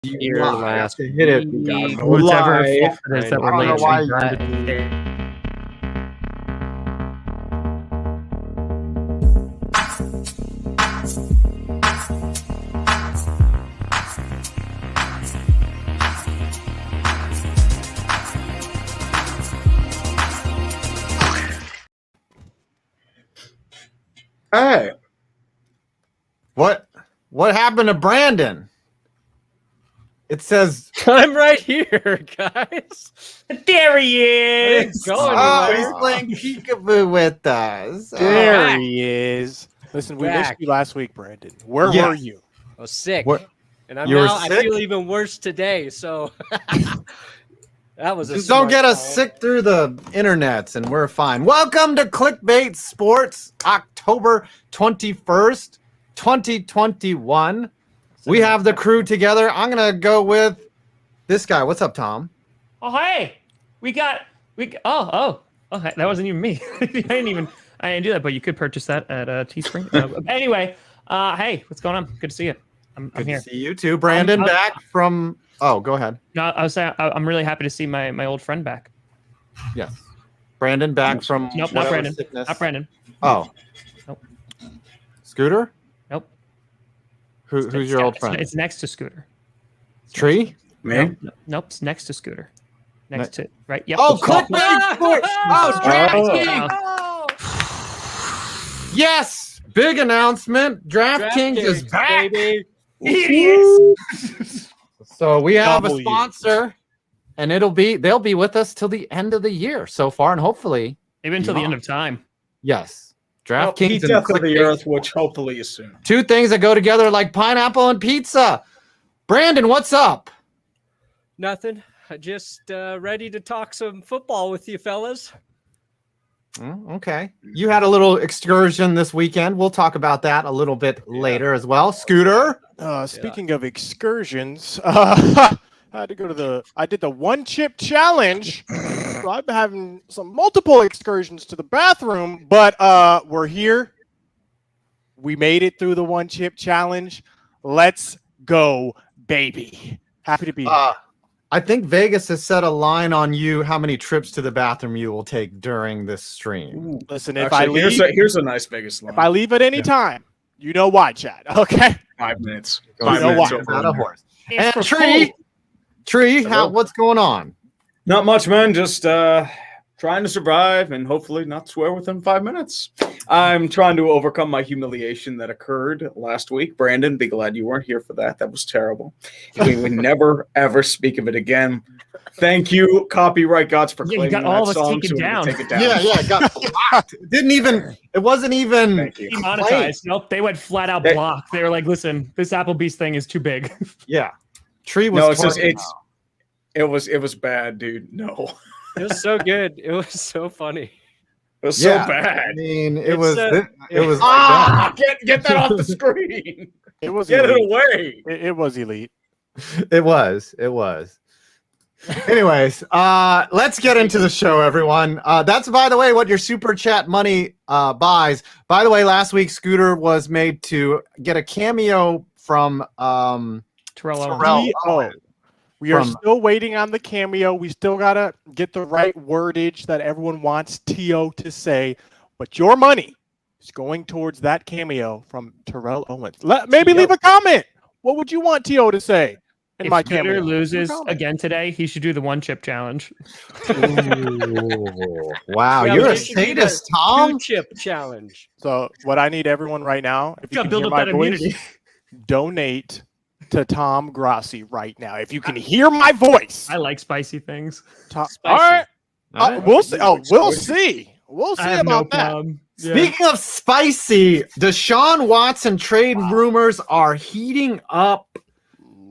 Here last to hit it Whatever live. confidence that we're I don't know why Hey, what happened to Brandon? It says I'm right here, guys. There he is. he's playing peekaboo with us. There he is. Listen, we missed you last week, Brandon. Where were you? I was sick. What? And I'm You were now I sick? feel even worse today. So that was Just don't get us sick through the internets and we're fine. Welcome to Clickbait Sports, October 21st, 2021. We have the crew together. I'm going to go with this guy. What's up, Tom? Oh, hey. That wasn't even me. I didn't do that, but you could purchase that at Teespring. Anyway, hey, what's going on? Good to see you. I'm Good here. to see you too. Brandon back from... Oh, go ahead. No, I was saying I'm really happy to see my old friend back. Yes. Brandon back from... Nope, not Brandon. Sickness. Not Brandon. Oh. Nope. Scooter? Nope. Who's your old friend? It's next to Scooter. Tree? Me? Nope, it's next to Scooter. Next to... Right, yep. Oh, Clickbait Sports! Oh, DraftKings! Yes! Big announcement. DraftKings is back. Baby. So we have Double a sponsor, and they'll be with us till the end of the year so far, and hopefully, Maybe until the end of time. yes, DraftKings Pizza and for the Clickbait. earth, which hopefully is soon. Two things that go together like pineapple and pizza. Brandon, what's up? Nothing. Just ready to talk some football with you fellas. Okay, you had a little excursion this weekend. We'll talk about that a little bit later as well. Scooter. Speaking of excursions, I had to go to I did the one chip challenge. So I've been having some multiple excursions to the bathroom, but we're here. We made it through the one chip challenge. Let's go, baby. Happy to be here. I think Vegas has set a line on you how many trips to the bathroom you will take during this stream. Listen, if Actually, I leave, here's a nice Vegas line. if I leave at any time, you know why, Chad. Okay. 5 minutes. Go 5 see minutes. why. over Not a in there. horse. And Tree, what's going on? Not much, man. Just trying to survive and hopefully not swear within 5 minutes. I'm trying to overcome my humiliation that occurred last week. Brandon, be glad you weren't here for that. That was terrible. We would never, ever speak of it again. Thank you, copyright gods, for claiming you got that all of us song. taken down. Take it down. Yeah, it got blocked. It wasn't even Thank you. Demonetized. Nope, they went flat out blocked. They were like, listen, this Applebee's thing is too big. Yeah. Tree was No, it's just twerking. it was bad, dude. No. It was so good. It was so funny. It was Yeah, so bad. I mean, it It's, was uh, it was Get that off the screen. It was Get it elite. away. It was elite. it was. Anyways, let's get into the show, everyone. That's, by the way, what your super chat money buys. By the way, last week Scooter was made to get a cameo from Terrell Owens. Terrell Owens. We are still waiting on the cameo. We still gotta get the right wordage that everyone wants T.O. to say. But your money is going towards that cameo from Terrell Owens. Maybe leave a comment. What would you want T.O. to say in my If Scooter cameo? loses again today, he should do the one chip challenge. Ooh, wow, Yeah, you're we a should do the sadist, Tom. 2-chip challenge. So what I need everyone right now, if you Gotta can build hear up my that voice, immunity. donate to Tom Grassi right now. If you can hear my voice. I like spicy things. All Spicy. right. All right. We'll see. We'll see. We'll see I have no about that. problem. Yeah. Speaking of spicy, Deshaun Watson trade rumors are heating up.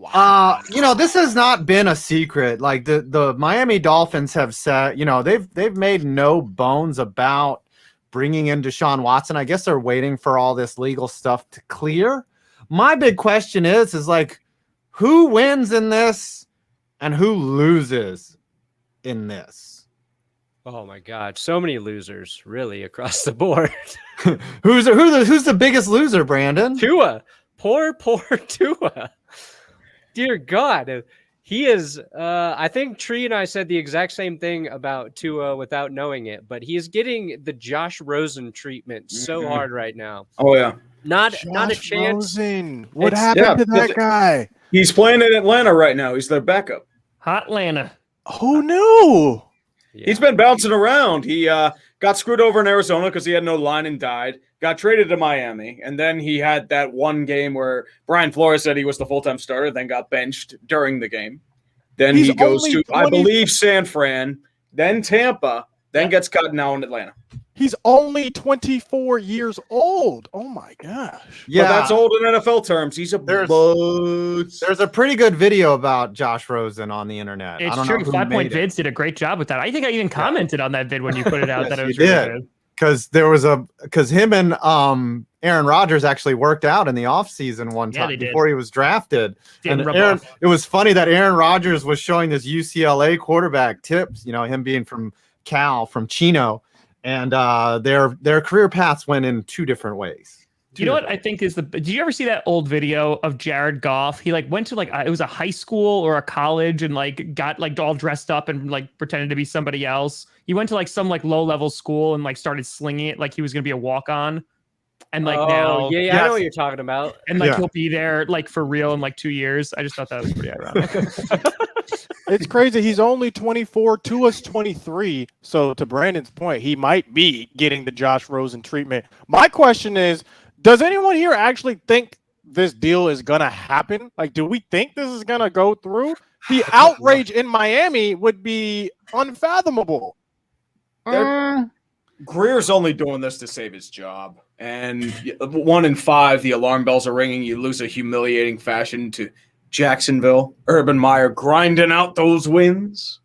This has not been a secret. Like the Miami Dolphins have said, they've made no bones about bringing in Deshaun Watson. I guess they're waiting for all this legal stuff to clear. My big question is like, who wins in this and who loses in this? Oh my God, so many losers, really, across the board. Who's the biggest loser, Brandon? Tua, poor Tua. Dear God. He is, I think Tree and I said the exact same thing about Tua without knowing it, but he is getting the Josh Rosen treatment so hard right now. Oh yeah, Not a Josh chance. Rosen. What It's- happened to yeah, that guy? he's playing in Atlanta right now. He's their backup. Hot Atlanta. Who knew? Yeah. He's been bouncing around. He got screwed over in Arizona because he had no line and died. Got traded to Miami, and then he had that one game where Brian Flores said he was the full-time starter, then got benched during the game. Then He's he goes only to, I believe, San Fran, then Tampa, then gets cut now in Atlanta. He's only 24 years old. Oh my gosh. Yeah, But that's old in NFL terms. He's a There's- buzz. There's a pretty good video about Josh Rosen on the internet. I It's don't true. know who 5 Point made it. Vids did a great job with that. I think I even commented on that vid when you put it out Yes, that it you was really did. good. Because Aaron Rodgers actually worked out in the offseason one Yeah, time they did. before he was drafted. Didn't And rub Aaron, off. it was funny that Aaron Rodgers was showing this UCLA quarterback tips, him being from Cal, from Chino, and their career paths went in two different ways. You know what I think is did you ever see that old video of Jared Goff? He went to it was a high school or a college and got all dressed up and pretended to be somebody else. He went to some low level school and started slinging it like he was going to be a walk on. And Oh, now, yeah, I Yes. know what you're talking about. and Yeah. he'll be there for real in 2 years. I just thought that was pretty ironic. It's crazy. He's only 24. Tua's 23. So to Brandon's point, he might be getting the Josh Rosen treatment. My question is, does anyone here actually think this deal is going to happen? Do we think this is going to go through? The outrage in Miami would be unfathomable. Greer's only doing this to save his job. And 1 in 5, the alarm bells are ringing. You lose a humiliating fashion to Jacksonville. Urban Meyer grinding out those wins.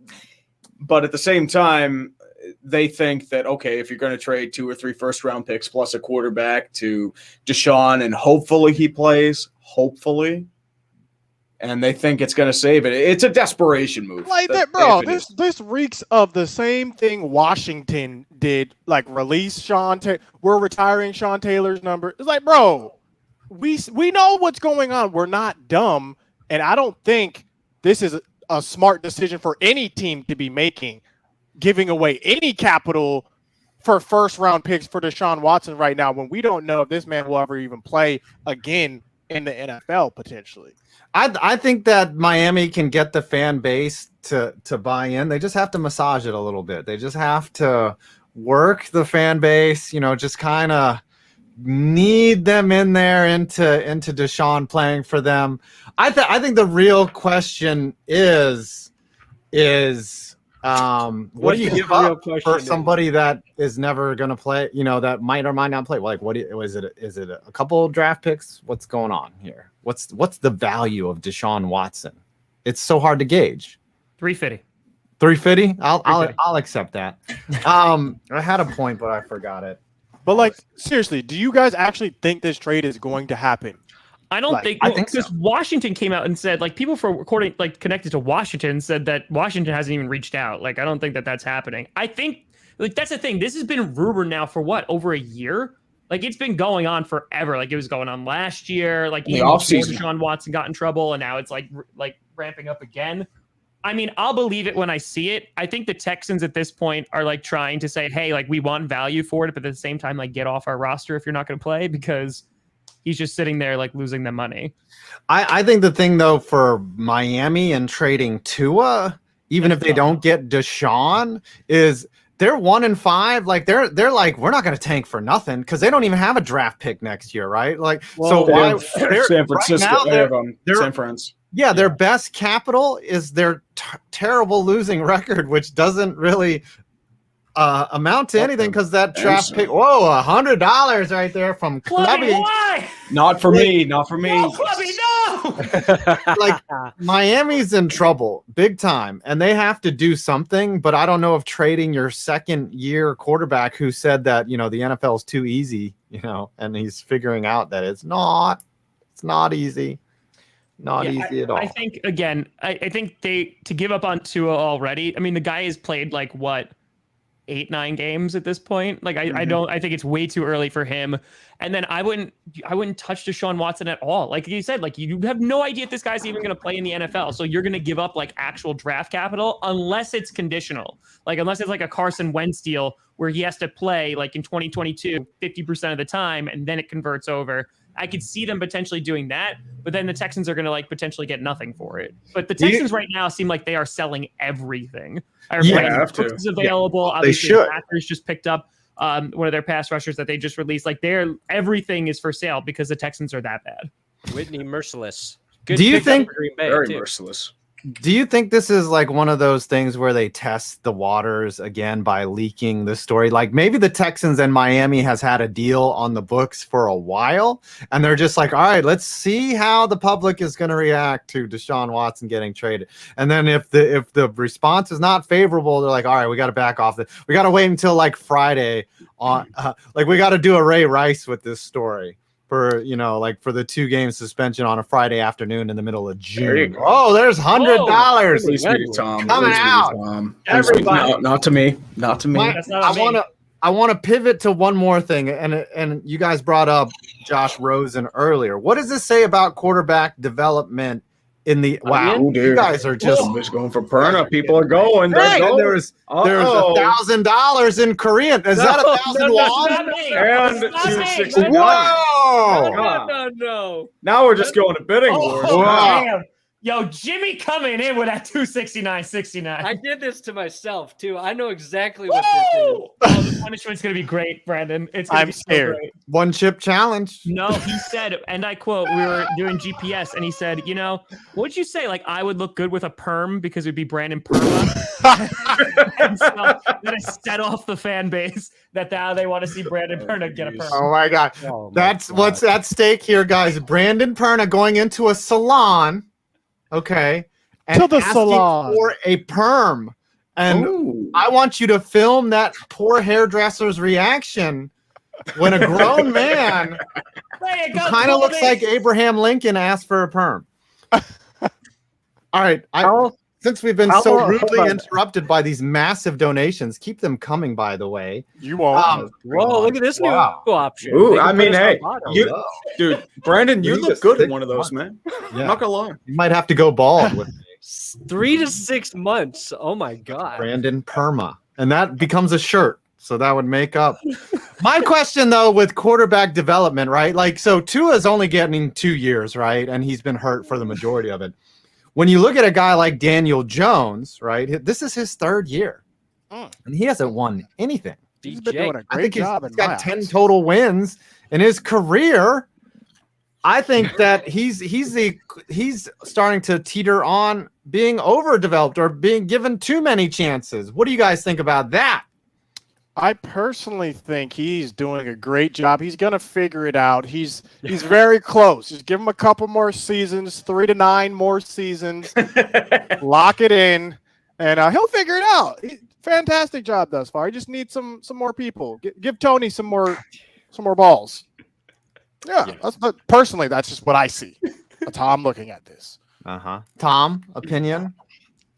But at the same time, they think that, okay, if you're going to trade 2 or 3 first-round picks plus a quarterback to Deshaun and hopefully he plays, and they think it's going to save it. It's a desperation move. Bro, this reeks of the same thing Washington did, release Sean Taylor. We're retiring Sean Taylor's number. It's bro, we know what's going on. We're not dumb, and I don't think this is a smart decision for any team to be making, giving away any capital for first-round picks for Deshaun Watson right now when we don't know if this man will ever even play again in the NFL potentially. I think that Miami can get the fan base to buy in. They just have to massage it a little bit. They just have to work the fan base, just kind of need them in there into Deshaun playing for them. I think the real question is what do you give up for somebody that is never going to play, that might or might not play? Is it a couple draft picks? What's going on here? What's the value of Deshaun Watson? It's so hard to gauge. 350. 350? I'll accept that. I had a point, but I forgot it. But seriously, do you guys actually think this trade is going to happen? I don't think because Washington came out and said people for recording connected to Washington said that Washington hasn't even reached out. I don't think that's happening. I think that's the thing. This has been rumored now for over a year. It's been going on forever. It was going on last year. Even before Deshaun Watson got in trouble, and now it's ramping up again. I mean, I'll believe it when I see it. I think the Texans at this point are trying to say, hey, we want value for it, but at the same time, get off our roster if you're not going to play because he's just sitting there losing them money. I think the thing though for Miami and trading Tua, even if they don't get Deshaun, is they're 1 in 5. They're we're not going to tank for nothing because they don't even have a draft pick next year, right? San Francisco, San Francisco. Yeah, their best capital is their terrible losing record, which doesn't really amount to anything because that draft pick. Whoa, $100 right there from Clubby. Why? Not for me. Not for me. No, Clubby, no. Miami's in trouble big time, and they have to do something. But I don't know if trading your second-year quarterback who said that the NFL is too easy, and he's figuring out that it's not. It's not easy. Not easy at all. I think again, I think to give up on Tua already. I mean, the guy has played 8-9 games at this point. Like I think it's way too early for him. And then I wouldn't touch Deshaun Watson at all. Like you said, like you have no idea if this guy's even going to play in the NFL. So you're going to give up like actual draft capital unless it's conditional. Like unless it's like a Carson Wentz deal where he has to play like in 2022 50% of the time and then it converts over. I could see them potentially doing that, but then the Texans are going to like potentially get nothing for it. But the Texans right now seem like they are selling everything. Brooks is available. Yeah, they should. The Packers just picked up one of their pass rushers that they just released. Like everything is for sale because the Texans are that bad. Whitney Merciless. Good. Do you think very merciless? Do you think this is like one of those things where they test the waters again by leaking the story? Like maybe the Texans and Miami has had a deal on the books for a while, and they're just like, all right, let's see how the public is going to react to Deshaun Watson getting traded. And then if the response is not favorable, they're like, all right, we got to back off. We got to wait until like Friday on, like we got to do a Ray Rice with this story. For like for the 2-game suspension on a Friday afternoon in the middle of June. Oh, there's $100 coming out. Everybody, not to me. I want to pivot to one more thing, and you guys brought up Josh Rosen earlier. What does this say about quarterback development in the you guys are just going for Perna. People are going. They're going. There's $1,000 in Korean. Is that 1,000 won? And 269. Whoa! No. Now we're just going to bidding wars. Damn. Yo, Jimmy coming in with that 269.69. I did this to myself too. I know exactly what this is. Oh, the punishment's gonna be great, Brandon. I'm scared. So One chip challenge. No, he said, and I quote, we were doing GPS, and he said, what'd you say? Like, I would look good with a perm because it would be Brandon Perma. And so then I set off the fan base that now they want to see Brandon Perna get a perm. Oh my God. That's what's at stake here, guys. Brandon Perna going into a salon. Okay. And to the asking salon for a perm. And I want you to film that poor hairdresser's reaction when a grown man kind of looks like Abraham Lincoln asked for a perm. All right. Since we've been so rudely interrupted by these massive donations, keep them coming, by the way. You won't. Whoa, look at this new option. Ooh, I mean, hey, dude, Brandon, you look good in one of those, man. Yeah. I'm not going to lie. You might have to go bald with 3 to 6 months. Oh, my God. Brandon Perma. And that becomes a shirt. So that would make up. My question, though, with quarterback development, right? Like, so Tua is only getting 2 years, right? And he's been hurt for the majority of it. When you look at a guy like Daniel Jones, right? This is his 3rd year. And he hasn't won anything. He's been doing a great job. He's got 10 total wins in his career. I think that he's starting to teeter on being overdeveloped or being given too many chances. What do you guys think about that? I personally think he's doing a great job. He's going to figure it out. He's very close. Just give him a couple more seasons, 3 to 9 more seasons, lock it in, and he'll figure it out. Fantastic job thus far. He just needs some more people. Give Tony some more balls. Yeah, personally, that's just what I see. That's how I'm looking at this. Tom, opinion?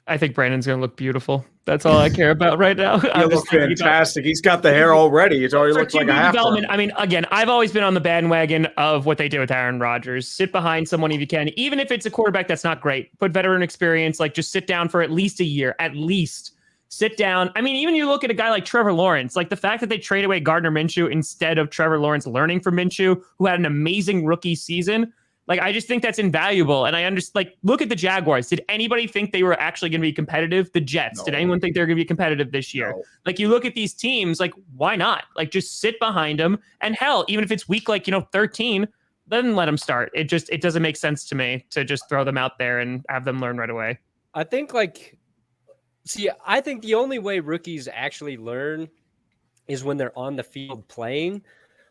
I think Brandon's going to look beautiful. That's all I care about right now. He looks fantastic. He's got the hair already. It already looks like a half. I mean, again, I've always been on the bandwagon of what they did with Aaron Rodgers. Sit behind someone if you can, even if it's a quarterback that's not great. Put veteran experience, like just sit down for at least a year, at least. Sit down. I mean, even you look at a guy like Trevor Lawrence, like the fact that they trade away Gardner Minshew instead of Trevor Lawrence learning from Minshew, who had an amazing rookie season. Like, I just think that's invaluable. And I understand, like, look at the Jaguars. Did anybody think they were actually going to be competitive? The Jets. No. Did anyone think they were going to be competitive this year? No. Like, you look at these teams, like, why not? Like, just sit behind them. And hell, even if it's week, 13, then let them start. It doesn't make sense to me to just throw them out there and have them learn right away. I think, I think the only way rookies actually learn is when they're on the field playing.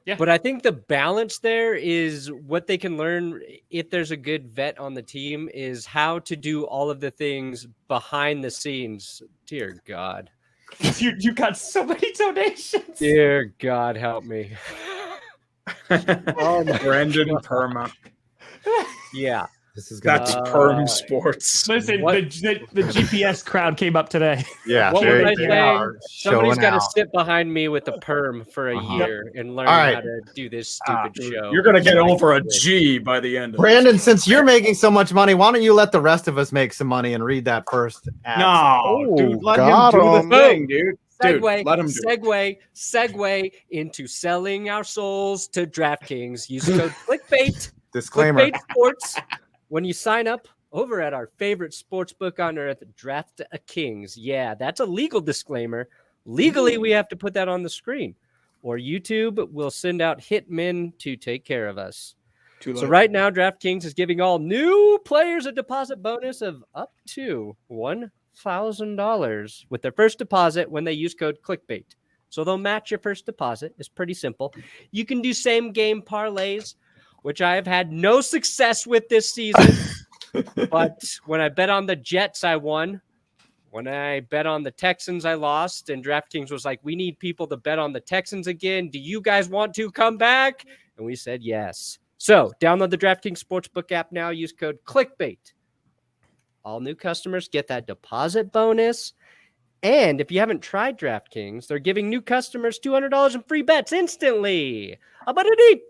Yeah. But I think the balance there is what they can learn if there's a good vet on the team is how to do all of the things behind the scenes. Dear God. You got so many donations. Dear God, help me. Oh, Brandon Perma. Yeah. That's perm sports. Listen, the GPS crowd came up today. Yeah, what was I they saying? are Somebody's showing got to out. sit behind me with a perm for a year and learn All right. how to do this stupid show. You're gonna get over a G by the end of Brandon, since you're making so much money, why don't you let the rest of us make some money and read that first ad? No, dude, let him got do him. the thing, dude. Segue, Dude, let him do it. segue into selling our souls to DraftKings. Use code Clickbait. Disclaimer. Clickbait Sports. When you sign up over at our favorite sportsbook on earth, DraftKings. Yeah, that's a legal disclaimer. Legally, we have to put that on the screen, or YouTube will send out hitmen to take care of us. So right now, DraftKings is giving all new players a deposit bonus of up to $1,000 with their first deposit when they use code Clickbait. So they'll match your first deposit. It's pretty simple. You can do same game parlays, which I have had no success with this season. But when I bet on the Jets, I won. When I bet on the Texans, I lost. And DraftKings was like, we need people to bet on the Texans again. Do you guys want to come back? And we said yes. So download the DraftKings Sportsbook app now. Use code Clickbait. All new customers get that deposit bonus. And if you haven't tried DraftKings, they're giving new customers $200 in free bets instantly. Abandonice!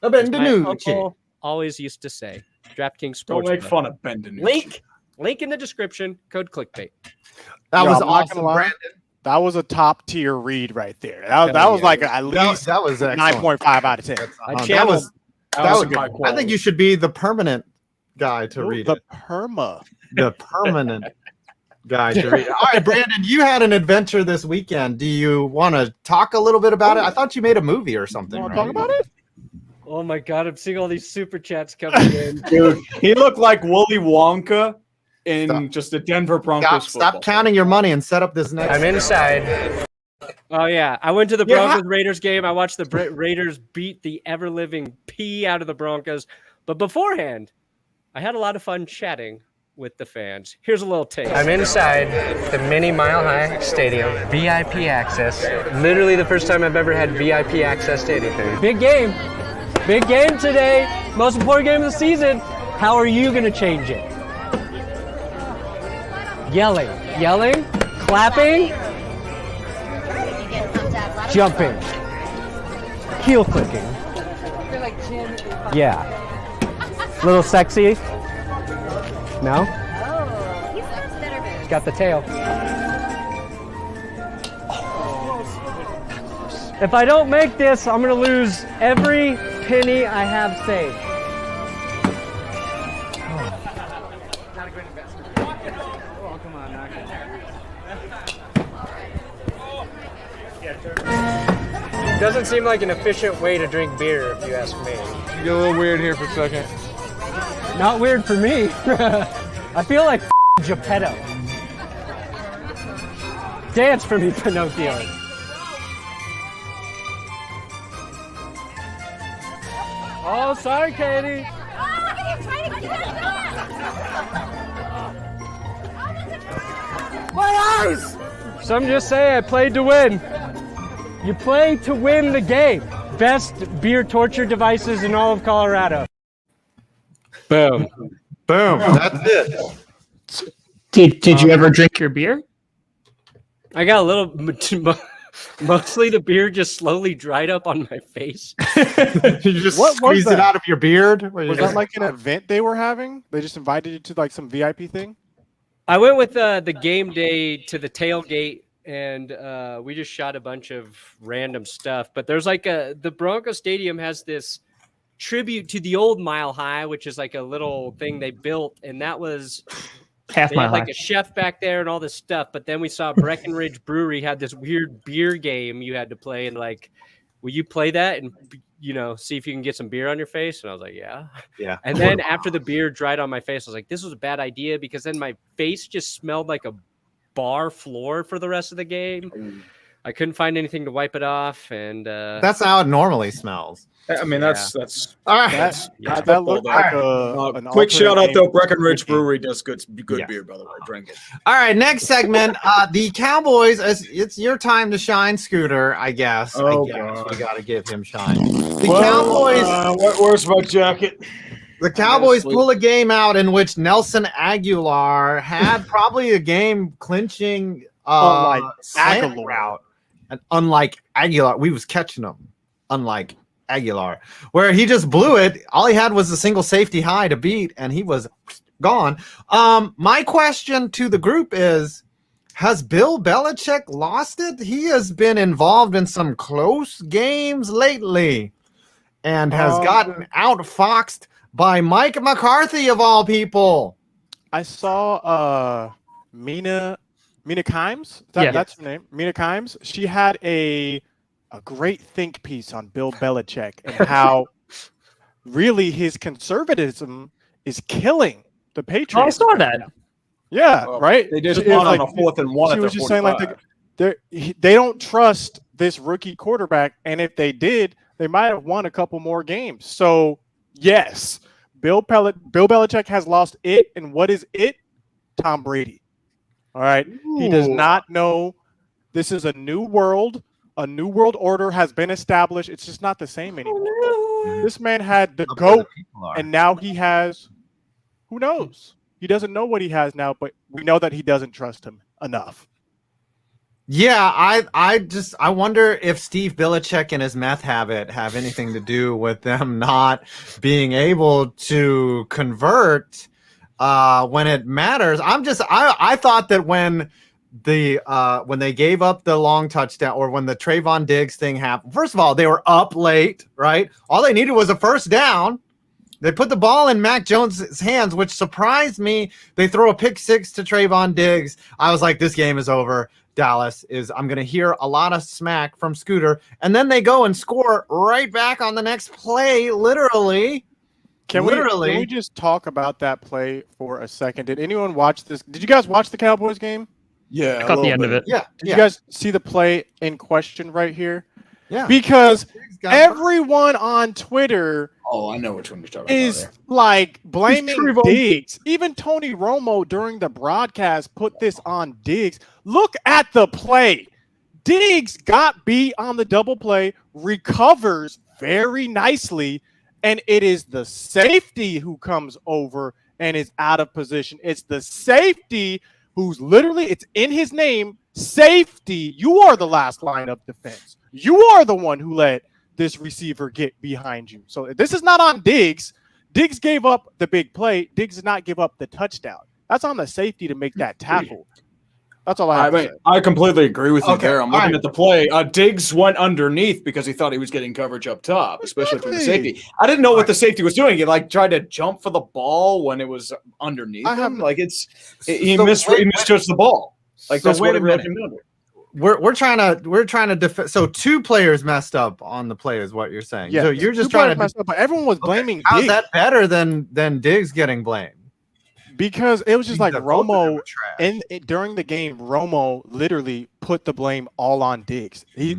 As my uncle always used to say. DraftKings Sportsbook. Don't make fun of Bendenucci. Link in the description. Code Clickbait. That Yo, was I'm not awesome, gonna lie. Brandon. That was a top tier read right there. That was like at least That was excellent. 9.5 out of 10. That was That good. I think you should be the permanent guy to read the it. perma. The permanent guy to read it. All right, Brandon, you had an adventure this weekend. Do you want to talk a little bit about it? I thought you made a movie or something. Want right? to talk about it? Oh my God, I'm seeing all these super chats coming in. Dude, he looked like Willy Wonka in just the Denver Broncos. Stop counting your money and set up this next. I'm inside. Oh yeah, I went to the Broncos Raiders game. I watched the Raiders beat the ever living pee out of the Broncos. But beforehand, I had a lot of fun chatting with the fans. Here's a little taste. I'm inside the mini Mile High Stadium, VIP access. Literally the first time I've ever had VIP access to anything. Big game today. Most important game of the season. How are you going to change it? Yelling, clapping, jumping, heel clicking. Yeah. Little sexy. No? He's got the tail. If I don't make this, I'm going to lose every penny I have saved. Doesn't seem like an efficient way to drink beer, if you ask me. You get a little weird here for a second. Not weird for me. I feel like Geppetto. Dance for me, Pinocchio. Oh, sorry, Katie. My eyes! Some just say I played to win. You play to win the game. Best beer torture devices in all of Colorado. Boom. Boom. That's it. Did you ever drink your beer? I got a little, mostly the beer just slowly dried up on my face. You just What was squeezed it that? out of your beard? Was that like an event they were having? They just invited you to like some VIP thing? I went with the game day to the tailgate, and we just shot a bunch of random stuff. But there's like the Broncos Stadium has this tribute to the old Mile High, which is like a little thing they built, and that was Half they Mile had like High. a chef back there and all this stuff. But then we saw Breckenridge Brewery had this weird beer game you had to play, and like, will you play that and see if you can get some beer on your face? And I was like, yeah. And then after the beer dried on my face, I was like, this was a bad idea, because then my face just smelled like a bar floor for the rest of the game. I couldn't find anything to wipe it off, and That's how it normally smells. I mean, that's All right. That looked like an quick shout out alternate though. game. Breckenridge Brewery does good Yeah. beer, by the way. Drink it. All right, next segment. The Cowboys. It's your time to shine, Scooter. I guess. Oh, I guess God. we got to give him shine. The Cowboys. Where's my jacket? The Cowboys pull a game out in which Nelson Aguilar had probably a game clinching slant route. And unlike Aguilar, we was catching him. Unlike Aguilar, where he just blew it. All he had was a single safety high to beat, and he was gone. My question to the group is, has Bill Belichick lost it? He has been involved in some close games lately and has gotten outfoxed by Mike McCarthy, of all people. I saw Mina Kimes. That's her name. Mina Kimes. She had a great think piece on Bill Belichick and how really his conservatism is killing the Patriots. Oh, I saw that. Yeah, right. They just won on a 4th and 1. She was just saying they don't trust this rookie quarterback, and if they did, they might have won a couple more games. So yes, Bill Belichick has lost it, and what is it? Tom Brady. All right, he does not know. This is a new world. A new world order has been established. It's just not the same anymore. This man had the GOAT, and now he has, who knows? He doesn't know what he has now, but we know that he doesn't trust him enough. Yeah, I wonder if Steve Belichick and his meth habit have anything to do with them not being able to convert when it matters. I thought that when they gave up the long touchdown, or when the Trayvon Diggs thing happened, first of all, they were up late, right? All they needed was a first down. They put the ball in Mac Jones' hands, which surprised me. They throw a pick six to Trayvon Diggs. I was like, this game is over. I'm going to hear a lot of smack from Scooter. And then they go and score right back on the next play, literally. Can we just talk about that play for a second? Did anyone watch this? Did you guys watch the Cowboys game? Yeah. I caught the end of it. Yeah. Did you guys see the play in question right here? Yeah. Because everyone on Twitter I know which one you're talking is about. like blaming Diggs. Even Tony Romo during the broadcast put this on Diggs. Look at the play. Diggs got beat on the double play, recovers very nicely, and it is the safety who comes over and is out of position. It's the safety who's literally, it's in his name, safety. You are the last line of defense. You are the one who let this receiver get behind you. So this is not on Diggs. Diggs gave up the big play. Diggs did not give up the touchdown. That's on the safety to make that tackle. That's all I have to say. I completely agree with you there. I'm looking at the play. Diggs went underneath because he thought he was getting coverage up top, especially for the safety. I didn't know what the safety was doing. He tried to jump for the ball when it was underneath him. He misjudged the ball. That's what it really did. We're trying to defend. So two players messed up on the play, is what you're saying. Yeah. So you're just trying to mess up, but everyone was blaming. How's Diggs. that better than Diggs getting blamed? Because it was just like Romo, during the game, Romo literally put the blame all on Diggs. His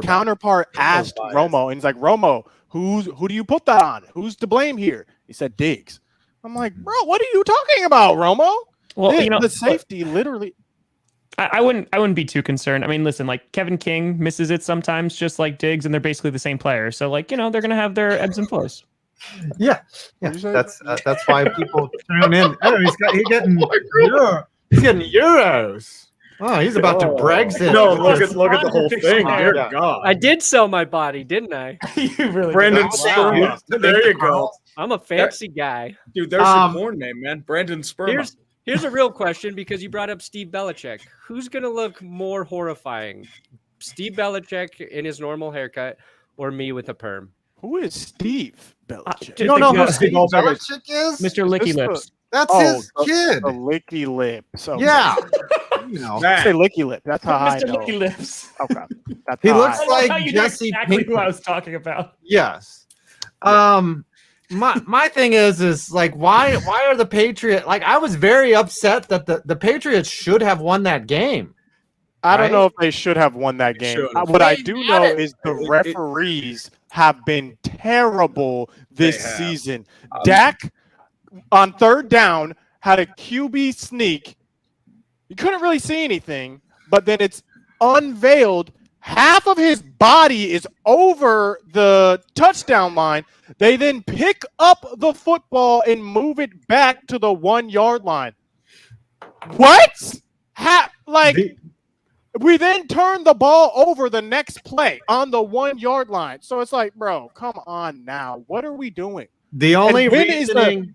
counterpart asked Romo, and he's like, Romo, who do you put that on? Who's to blame here? He said Diggs. I'm like, bro, what are you talking about, Romo? Well, the safety literally. I wouldn't be too concerned. I mean, listen, like Kevin King misses it sometimes, just like Diggs, and they're basically the same player. So, they're gonna have their ebbs and flows. Yeah. That's why people tune in. Oh, he's getting euros. Oh, he's about to Brexit. No, look at the whole thing. Dear God. I did sell my body, didn't I? You really Brandon did. Sperma. There you go. I'm a fancy guy. Dude, there's your porn name, man. Brandon Sperma. Here's a real question, because you brought up Steve Belichick. Who's going to look more horrifying? Steve Belichick in his normal haircut, or me with a perm? Who is Steve Belichick? You don't know who Steve Belichick is? Mr. Licky Lips. That's his kid. The Licky Lip. So yeah. Say Licky Lip. That's how I know. Mr. Licky Lips. Okay. That's he looks like Jesse exactly Pinkman. who I was talking about. Yes. My thing is like, why are the Patriots, like, I was very upset that the Patriots should have won that game. I don't know if they should have won that game. What I do know is the referees have been terrible this season. Dak, on third down, had a QB sneak. You couldn't really see anything, but then it's unveiled half of his body is over the touchdown line. They then pick up the football and move it back to the 1 yard line. What? We then turn the ball over the next play on the 1 yard line. So it's like, bro, come on now. What are we doing? The only reasoning.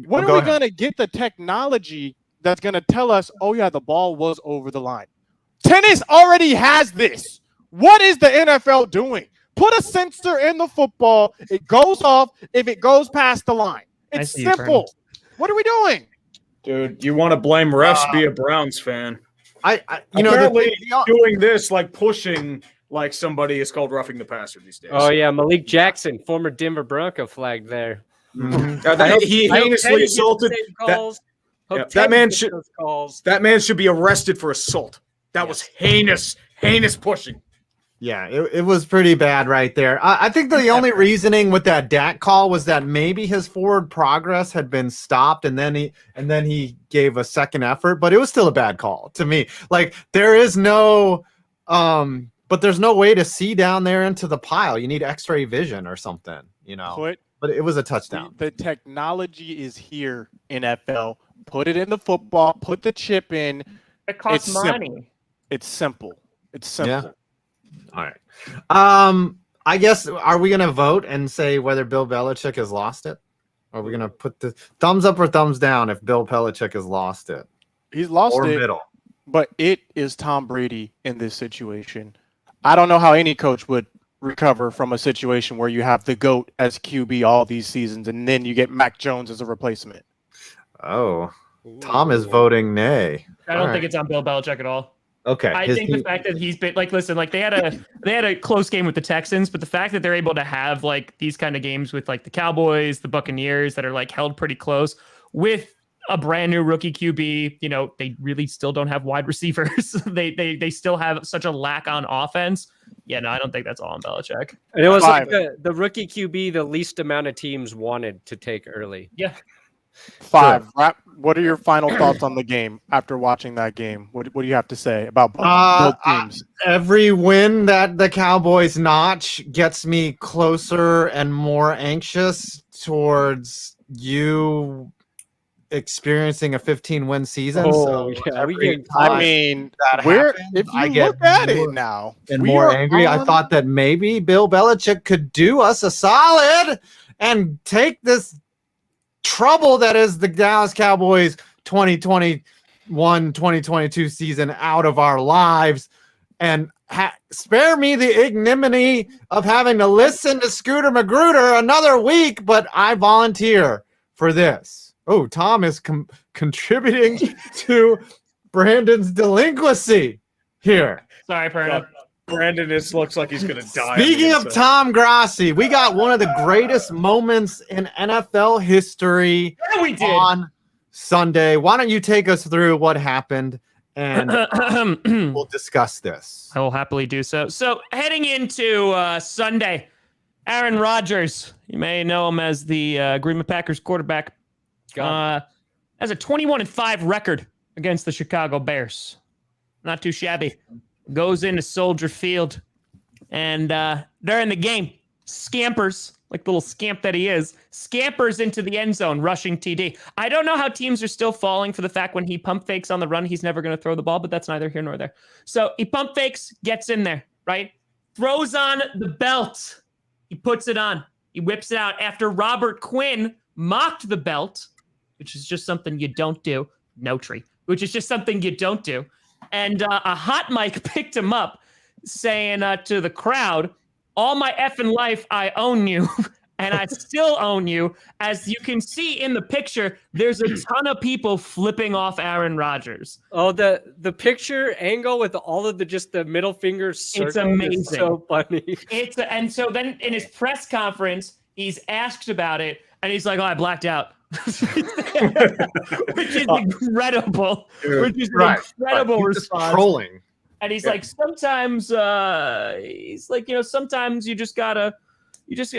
When are we going to get the technology that's going to tell us, oh, yeah, the ball was over the line? Tennis already has this. What is the NFL doing? Put a sensor in the football. It goes off if it goes past the line. It's simple. What are we doing? Dude, you want to blame refs, be a Browns fan. Apparently, doing this, like pushing like somebody is called roughing the passer these days. Oh, yeah. Malik Jackson, former Denver Bronco flag there. Mm-hmm. He heinously assaulted that man should be arrested for assault. That was heinous pushing. Yeah, it was pretty bad right there. I think the only reasoning with that Dak call was that maybe his forward progress had been stopped, and then he gave a second effort, but it was still a bad call to me. Like there is no, but there's no way to see down there into the pile. You need X-ray vision or something, you know. But it was a touchdown. The technology is here, NFL. Put it in the football. Put the chip in. It costs money. It's simple. Yeah. All right. I guess, are we going to vote and say whether Bill Belichick has lost it? Or are we going to put the thumbs up or thumbs down if Bill Belichick has lost it? He's lost it. Or middle. But it is Tom Brady in this situation. I don't know how any coach would recover from a situation where you have the GOAT as QB all these seasons and then you get Mac Jones as a replacement. Oh, Tom is voting nay. I don't think it's on Bill Belichick at all. Okay. I think the fact that he's been listen, they had a close game with the Texans, but the fact that they're able to have these kind of games with the Cowboys, the Buccaneers that are held pretty close with a brand new rookie QB, they really still don't have wide receivers. they still have such a lack on offense. Yeah, no, I don't think that's all on Belichick. And it was the rookie QB the least amount of teams wanted to take early. Yeah. 5. Sure. What are your final thoughts on the game after watching that game? What do you have to say about both teams? Every win that the Cowboys notch gets me closer and more anxious towards you experiencing a 15-win season. Oh, so yeah. If you look at it now and more angry, I thought that maybe Bill Belichick could do us a solid and take this trouble that is the Dallas Cowboys 2021-2022 season out of our lives and spare me the ignominy of having to listen to Scooter Magruder another week, but I volunteer for this. Oh, Tom is contributing to Brandon's delinquency here. Sorry, Perna. Brandon looks like he's going to die. Speaking of Tom Grassi, we got one of the greatest moments in NFL history on Sunday. Why don't you take us through what happened, and we'll discuss this. I will happily do so. So heading into Sunday, Aaron Rodgers, you may know him as the Green Bay Packers quarterback, has a 21-5 record against the Chicago Bears. Not too shabby. Goes into Soldier Field, and during the game, scampers, like the little scamp that he is, scampers into the end zone, rushing TD. I don't know how teams are still falling for the fact when he pump fakes on the run, he's never going to throw the ball, but that's neither here nor there. So he pump fakes, gets in there, right? Throws on the belt. He puts it on. He whips it out after Robert Quinn mocked the belt, which is just something you don't do. No tree, which is just something you don't do. And a hot mic picked him up saying to the crowd, all my effing life, I own you, and I still own you. As you can see in the picture, there's a ton of people flipping off Aaron Rodgers. Oh, the picture angle with all of the middle fingers. It's amazing. So funny. And so then in his press conference, he's asked about it, and he's like, oh, I blacked out. Which is incredible. Dude, which is an incredible response. Trolling. And he's like, sometimes sometimes you just gotta just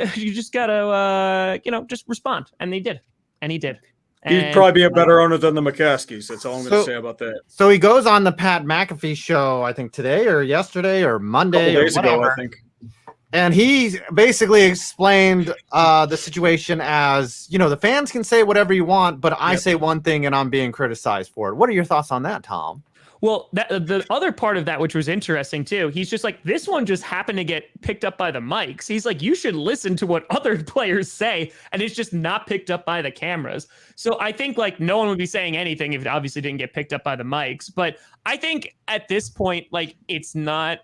respond. And they did. And he did. He'd probably be a better owner than the McCaskies. That's all I'm going to say about that. So he goes on the Pat McAfee show, I think today or yesterday or Monday or whatever. Ago, I think. And he basically explained the situation as, the fans can say whatever you want, but I say one thing and I'm being criticized for it. What are your thoughts on that, Tom? Well, the other part of that, which was interesting too, he's just like, this one just happened to get picked up by the mics. He's like, you should listen to what other players say, and it's just not picked up by the cameras. So I think like no one would be saying anything if it obviously didn't get picked up by the mics. But I think at this point, like it's not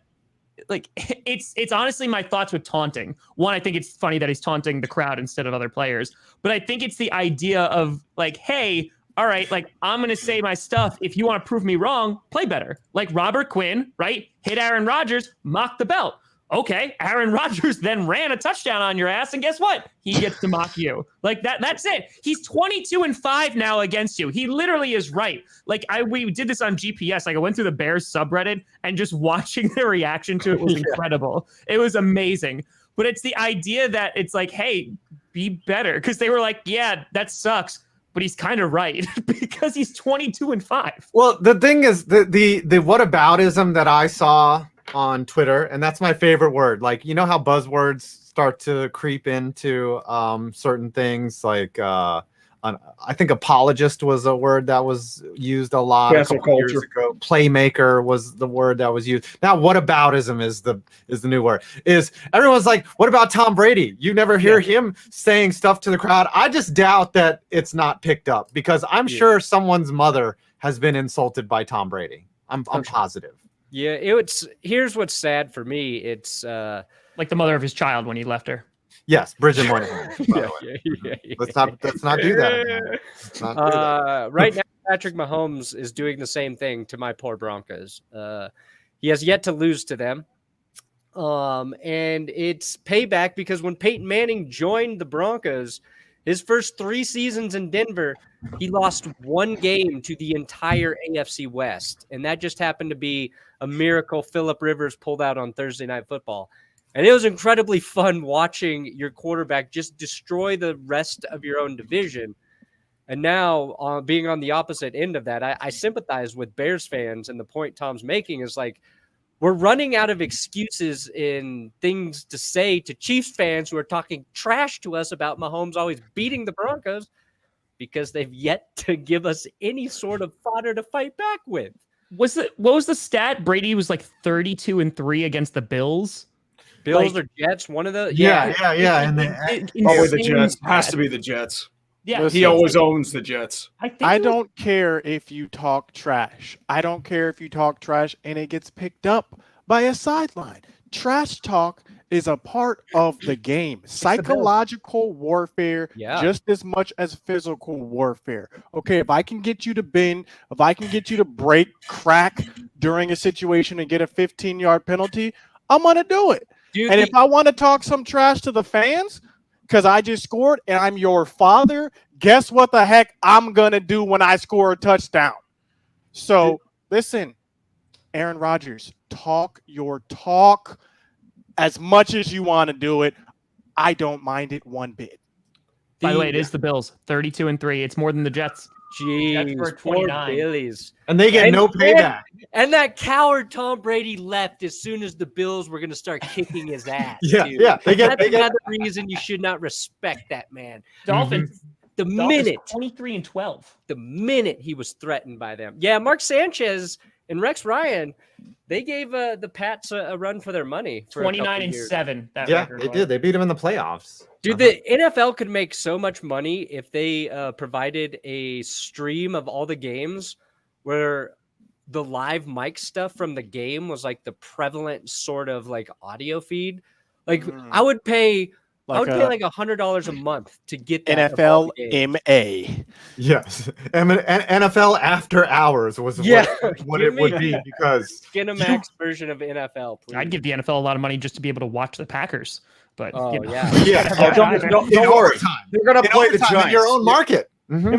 like it's honestly my thoughts with taunting. One, I think it's funny that he's taunting the crowd instead of other players. But I think it's the idea of like, hey, all right, like I'm going to say my stuff. If you want to prove me wrong, play better. Like Robert Quinn, right? Hit Aaron Rodgers, mock the belt. Okay, Aaron Rodgers then ran a touchdown on your ass, and guess what? He gets to mock you. Like that's it. He's 22-5 now against you. He literally is right. Like we did this on GPS. Like I went through the Bears subreddit, and just watching their reaction to it was incredible. It was amazing. But it's the idea that it's like, hey, be better. Because they were like, yeah, that sucks. But he's kind of right because he's 22-5. Well, the thing is the whataboutism that I saw on Twitter, and that's my favorite word. Like, you know how buzzwords start to creep into certain things, like I think apologist was a word that was used a lot a couple years ago. Playmaker was the word that was used. Now whataboutism is the new word. Is everyone's like, what about Tom Brady? You never hear him saying stuff to the crowd. I just doubt that it's not picked up, because I'm sure someone's mother has been insulted by Tom Brady. I'm positive. Yeah, here's what's sad for me. It's like the mother of his child when he left her. Yes, Bridget Moynihan. Let's not do that. Right now, Patrick Mahomes is doing the same thing to my poor Broncos. He has yet to lose to them. And it's payback, because when Peyton Manning joined the Broncos, his first 3 seasons in Denver, he lost 1 game to the entire AFC West. And that just happened to be a miracle Phillip Rivers pulled out on Thursday Night Football. And it was incredibly fun watching your quarterback just destroy the rest of your own division. And now, being on the opposite end of that, I sympathize with Bears fans. And the point Tom's making is like, we're running out of excuses in things to say to Chiefs fans who are talking trash to us about Mahomes always beating the Broncos, because they've yet to give us any sort of fodder to fight back with. What was the stat? Brady was like 32-3 against the Bills. Bills or Jets, one of the yeah. And probably the Jets. Has to be the Jets. Yeah, he always owns the Jets. I don't care if you talk trash. I don't care if you talk trash and it gets picked up by a sideline. Trash talk is a part of the game. Psychological warfare, just as much as physical warfare. Okay, if I can get you to bend, if I can get you to break, crack during a situation and get a 15-yard penalty, I'm going to do it. And if I want to talk some trash to the fans because I just scored and I'm your father, guess what the heck I'm going to do when I score a touchdown? So, listen, Aaron Rodgers, talk your talk as much as you want to do it. I don't mind it one bit. By the way, it is the Bills, 32-3. It's more than the Jets. Jeez, poor Billies. And they get no payback. And that coward Tom Brady left as soon as the Bills were going to start kicking his ass. Yeah. That's another reason you should not respect that man. Dolphins. The minute 23-12. The minute he was threatened by them. Yeah, Mark Sanchez and Rex Ryan, they gave the Pats a run for their money. 29-7. They did. They beat them in the playoffs. Dude, the NFL could make so much money if they provided a stream of all the games where the live mic stuff from the game was like the prevalent sort of like audio feed. Like I would pay like $100 a month to get that NFL MA. Yes, NFL After Hours was what it would be, because Skinamax version of NFL. Please. I'd give the NFL a lot of money just to be able to watch the Packers. But don't worry, they're gonna play the Giants in your own market. Mm-hmm.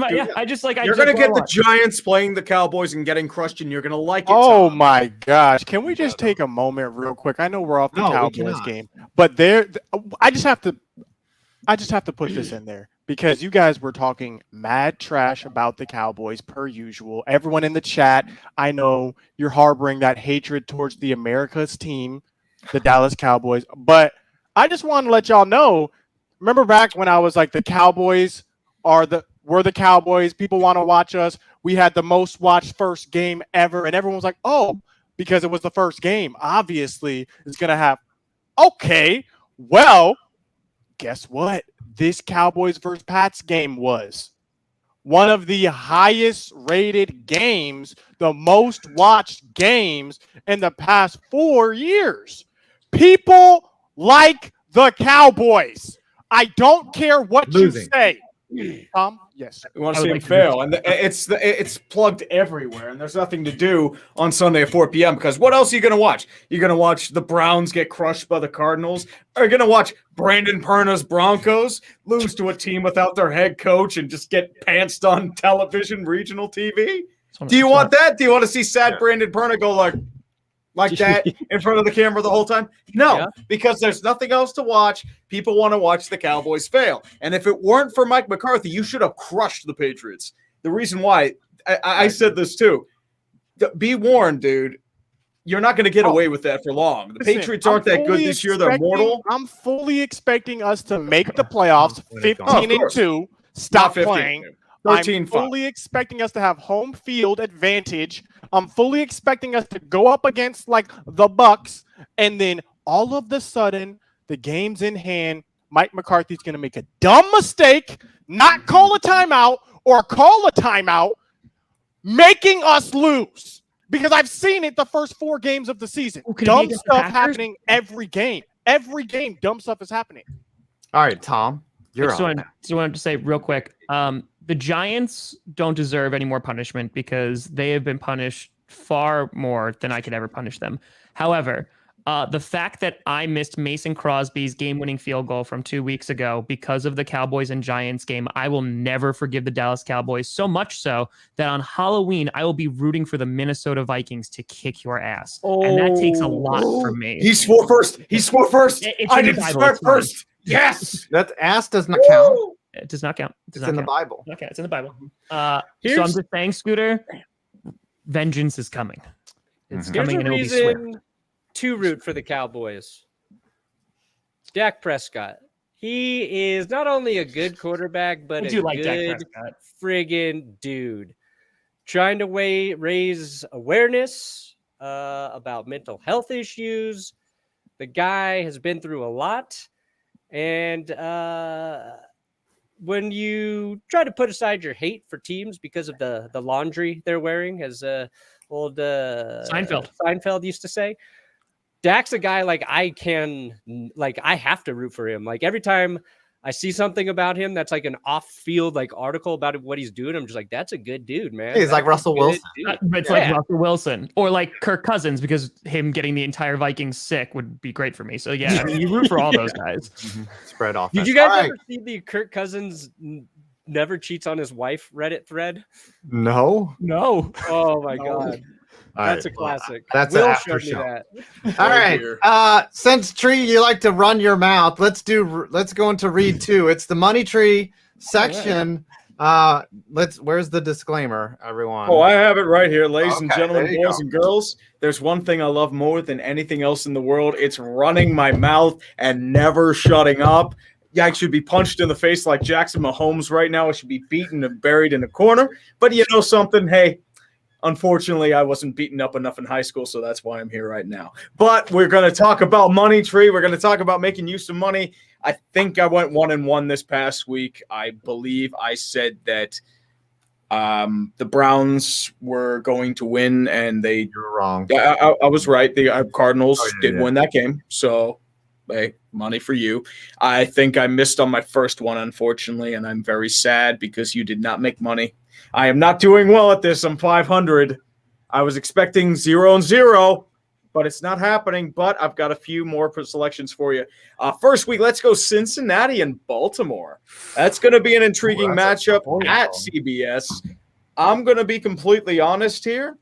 You're gonna get the Giants playing the Cowboys and getting crushed, and you're gonna like it. Oh my gosh! Can we just take a moment real quick? I know we're off the Cowboys game, but I just have to put this in there. because you guys were talking mad trash about the Cowboys per usual. Everyone in the chat, I know you're harboring that hatred towards the America's team, the Dallas Cowboys. But I just want to let y'all know, remember back when I was like, the Cowboys we're the Cowboys. People want to watch us. We had the most watched first game ever. And everyone was like, oh, because it was the first game, obviously it's going to have. Okay, well, guess what? This Cowboys versus Pats game was one of the highest rated games, the most watched games in the past 4 years. People like the Cowboys. I don't care what you say. Tom? Yes. We want to see him fail. And it's plugged everywhere, and there's nothing to do on Sunday at 4 p.m. because what else are you going to watch? You're going to watch the Browns get crushed by the Cardinals? Or you're going to watch Brandon Perna's Broncos lose to a team without their head coach and just get pantsed on television, regional TV? Do you want that? Do you want to see sad Brandon Perna go like that in front of the camera the whole time? No, because there's nothing else to watch. People want to watch the Cowboys fail. And if it weren't for Mike McCarthy, you should have crushed the Patriots. The reason why, I said this too, be warned, dude, you're not going to get away with that for long. The Patriots aren't that good this year. They're mortal. I'm fully expecting us to make the playoffs 15-2, stop playing. I'm fully expecting us to have home field advantage. I'm fully expecting us to go up against like the Bucks, and then all of the sudden, the game's in hand. Mike McCarthy's going to make a dumb mistake, not call a timeout, or call a timeout, making us lose. Because I've seen it the first 4 games of the season. Dumb stuff happening every game. Every game, dumb stuff is happening. All right, Tom, you're on. So I wanted to say real quick, the Giants don't deserve any more punishment because they have been punished far more than I could ever punish them. However, the fact that I missed Mason Crosby's game-winning field goal from 2 weeks ago because of the Cowboys and Giants game, I will never forgive the Dallas Cowboys, so much so that on Halloween, I will be rooting for the Minnesota Vikings to kick your ass. And that takes a lot from me. He swore first. I didn't swear first. Yes. That ass does not count. It does not count. It's in the Bible. Okay, it's in the Bible. So I'm just saying, Scooter, vengeance is coming. It's coming, and it'll be swift. To root for the Cowboys. Dak Prescott. He is not only a good quarterback, but a good friggin' dude. Trying to raise awareness about mental health issues. The guy has been through a lot. And when you try to put aside your hate for teams because of the laundry they're wearing, as old Seinfeld used to say, Dak's a guy I have to root for him. Like every time I see something about him that's like an off-field article about what he's doing, I'm just like, that's a good dude, man. He's like Russell Wilson. It's like Russell Wilson or like Kirk Cousins, because him getting the entire Vikings sick would be great for me. So yeah, I mean, you root for all those guys. Spread off. Did you guys ever see the Kirk Cousins never cheats on his wife Reddit thread? No. Oh my God. That's a classic. That's Will an after show me that. All right. Since Tree, you like to run your mouth, let's go into read 2. It's the Money Tree section. Where's the disclaimer, everyone? Oh, I have it right here, ladies and gentlemen, boys and girls. There's one thing I love more than anything else in the world. It's running my mouth and never shutting up. Yeah, I should be punched in the face like Jackson Mahomes right now. I should be beaten and buried in a corner. But you know something? Hey, unfortunately, I wasn't beaten up enough in high school, so that's why I'm here right now. But we're going to talk about Money Tree. We're going to talk about making use of money. I think I went 1-1 this past week. I believe I said that the Browns were going to win, and You're wrong. Yeah, I was right. The Cardinals did win that game, so hey, money for you. I think I missed on my first one, unfortunately, and I'm very sad because you did not make money. I am not doing well at this. I'm 500. I was expecting 0-0, but it's not happening. But I've got a few more selections for you. First week, let's go Cincinnati and Baltimore. That's going to be an intriguing matchup at CBS. I'm going to be completely honest here.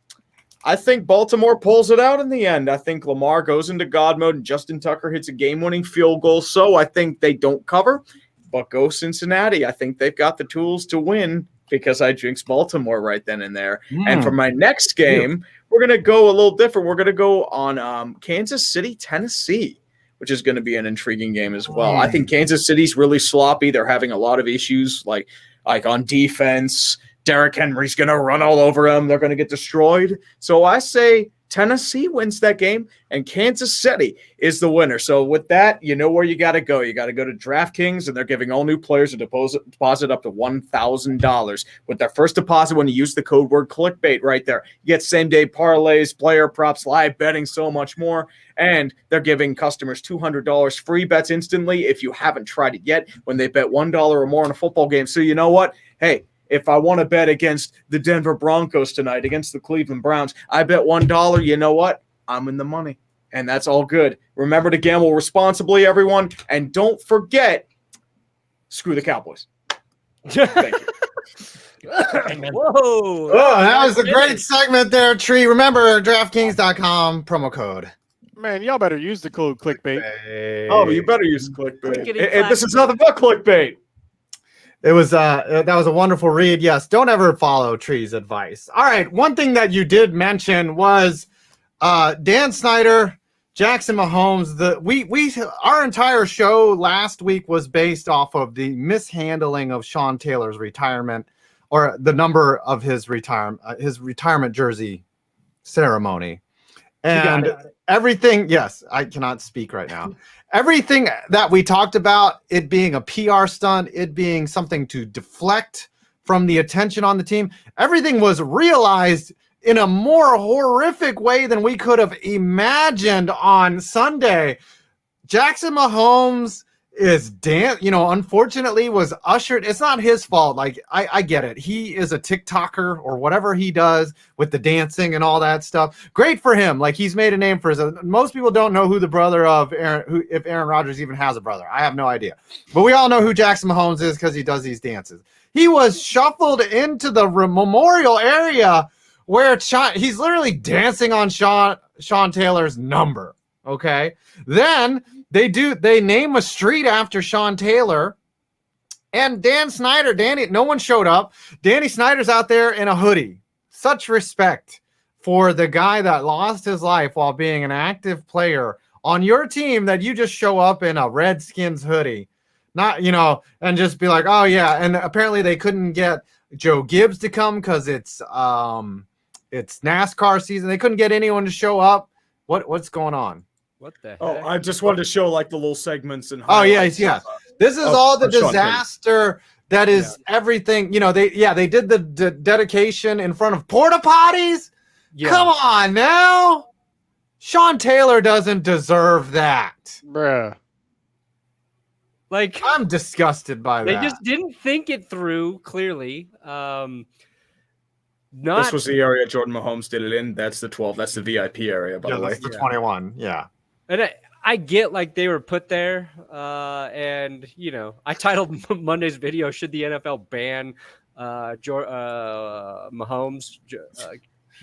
I think Baltimore pulls it out in the end. I think Lamar goes into God mode and Justin Tucker hits a game-winning field goal. So I think they don't cover. but go Cincinnati. I think they've got the tools to win because I jinxed Baltimore right then and there. And for my next game, we're going to go a little different. We're going to go on Kansas City, Tennessee, which is going to be an intriguing game as well. I think Kansas City's really sloppy. They're having a lot of issues like on defense. Derrick Henry's going to run all over them. They're going to get destroyed. So I say Tennessee wins that game, and Kansas City is the winner. So with that, you know where you got to go. You got to go to DraftKings, and they're giving all new players a deposit up to $1,000. With their first deposit, when you use the code word clickbait right there, you get same-day parlays, player props, live betting, so much more. And they're giving customers $200 free bets instantly if you haven't tried it yet when they bet $1 or more on a football game. So you know what? Hey, if I want to bet against the Denver Broncos tonight, against the Cleveland Browns, I bet $1. You know what? I'm in the money, and that's all good. Remember to gamble responsibly, everyone, and don't forget, screw the Cowboys. Thank you. Whoa! Oh, that was a great segment there, Tree. Remember, DraftKings.com promo code. Man, y'all better use the code clickbait. Oh, you better use clickbait. This is nothing but clickbait. It was that was a wonderful read. Yes, don't ever follow Tree's advice. All right, one thing that you did mention was Dan Snyder, Jackson Mahomes. Our entire show last week was based off of the mishandling of Sean Taylor's retirement, or the number of his retirement jersey ceremony, and everything. Yes, I cannot speak right now. Everything that we talked about, it being a PR stunt, it being something to deflect from the attention on the team, everything was realized in a more horrific way than we could have imagined on Sunday. Jackson Mahomes is unfortunately was ushered. It's not his fault. Like, I get it. He is a TikToker or whatever he does with the dancing and all that stuff. Great for him. Like, he's made a name for himself. Most people don't know who the brother of if Aaron Rodgers even has a brother. I have no idea. But we all know who Jackson Mahomes is because he does these dances. He was shuffled into the memorial area where he's literally dancing on Sean Taylor's number. Okay. Then they name a street after Sean Taylor, and no one showed up. Danny Snyder's out there in a hoodie. Such respect for the guy that lost his life while being an active player on your team, that you just show up in a Redskins hoodie, and just be like, oh yeah. And apparently they couldn't get Joe Gibbs to come because it's NASCAR season. They couldn't get anyone to show up. What's going on? What the heck? Oh, I just wanted to show like the little segments and yeah. This is all the disaster that is everything. They did the dedication in front of porta potties. Yeah. Come on now. Sean Taylor doesn't deserve that. Bruh. Like, I'm disgusted by that. They just didn't think it through, clearly. This was the area Jordan Mahomes did it in. That's the 12. That's the VIP area, by the way. That's the 21. Yeah. And I get, like, they were put there, and I titled Monday's video, "Should the NFL ban Mahomes,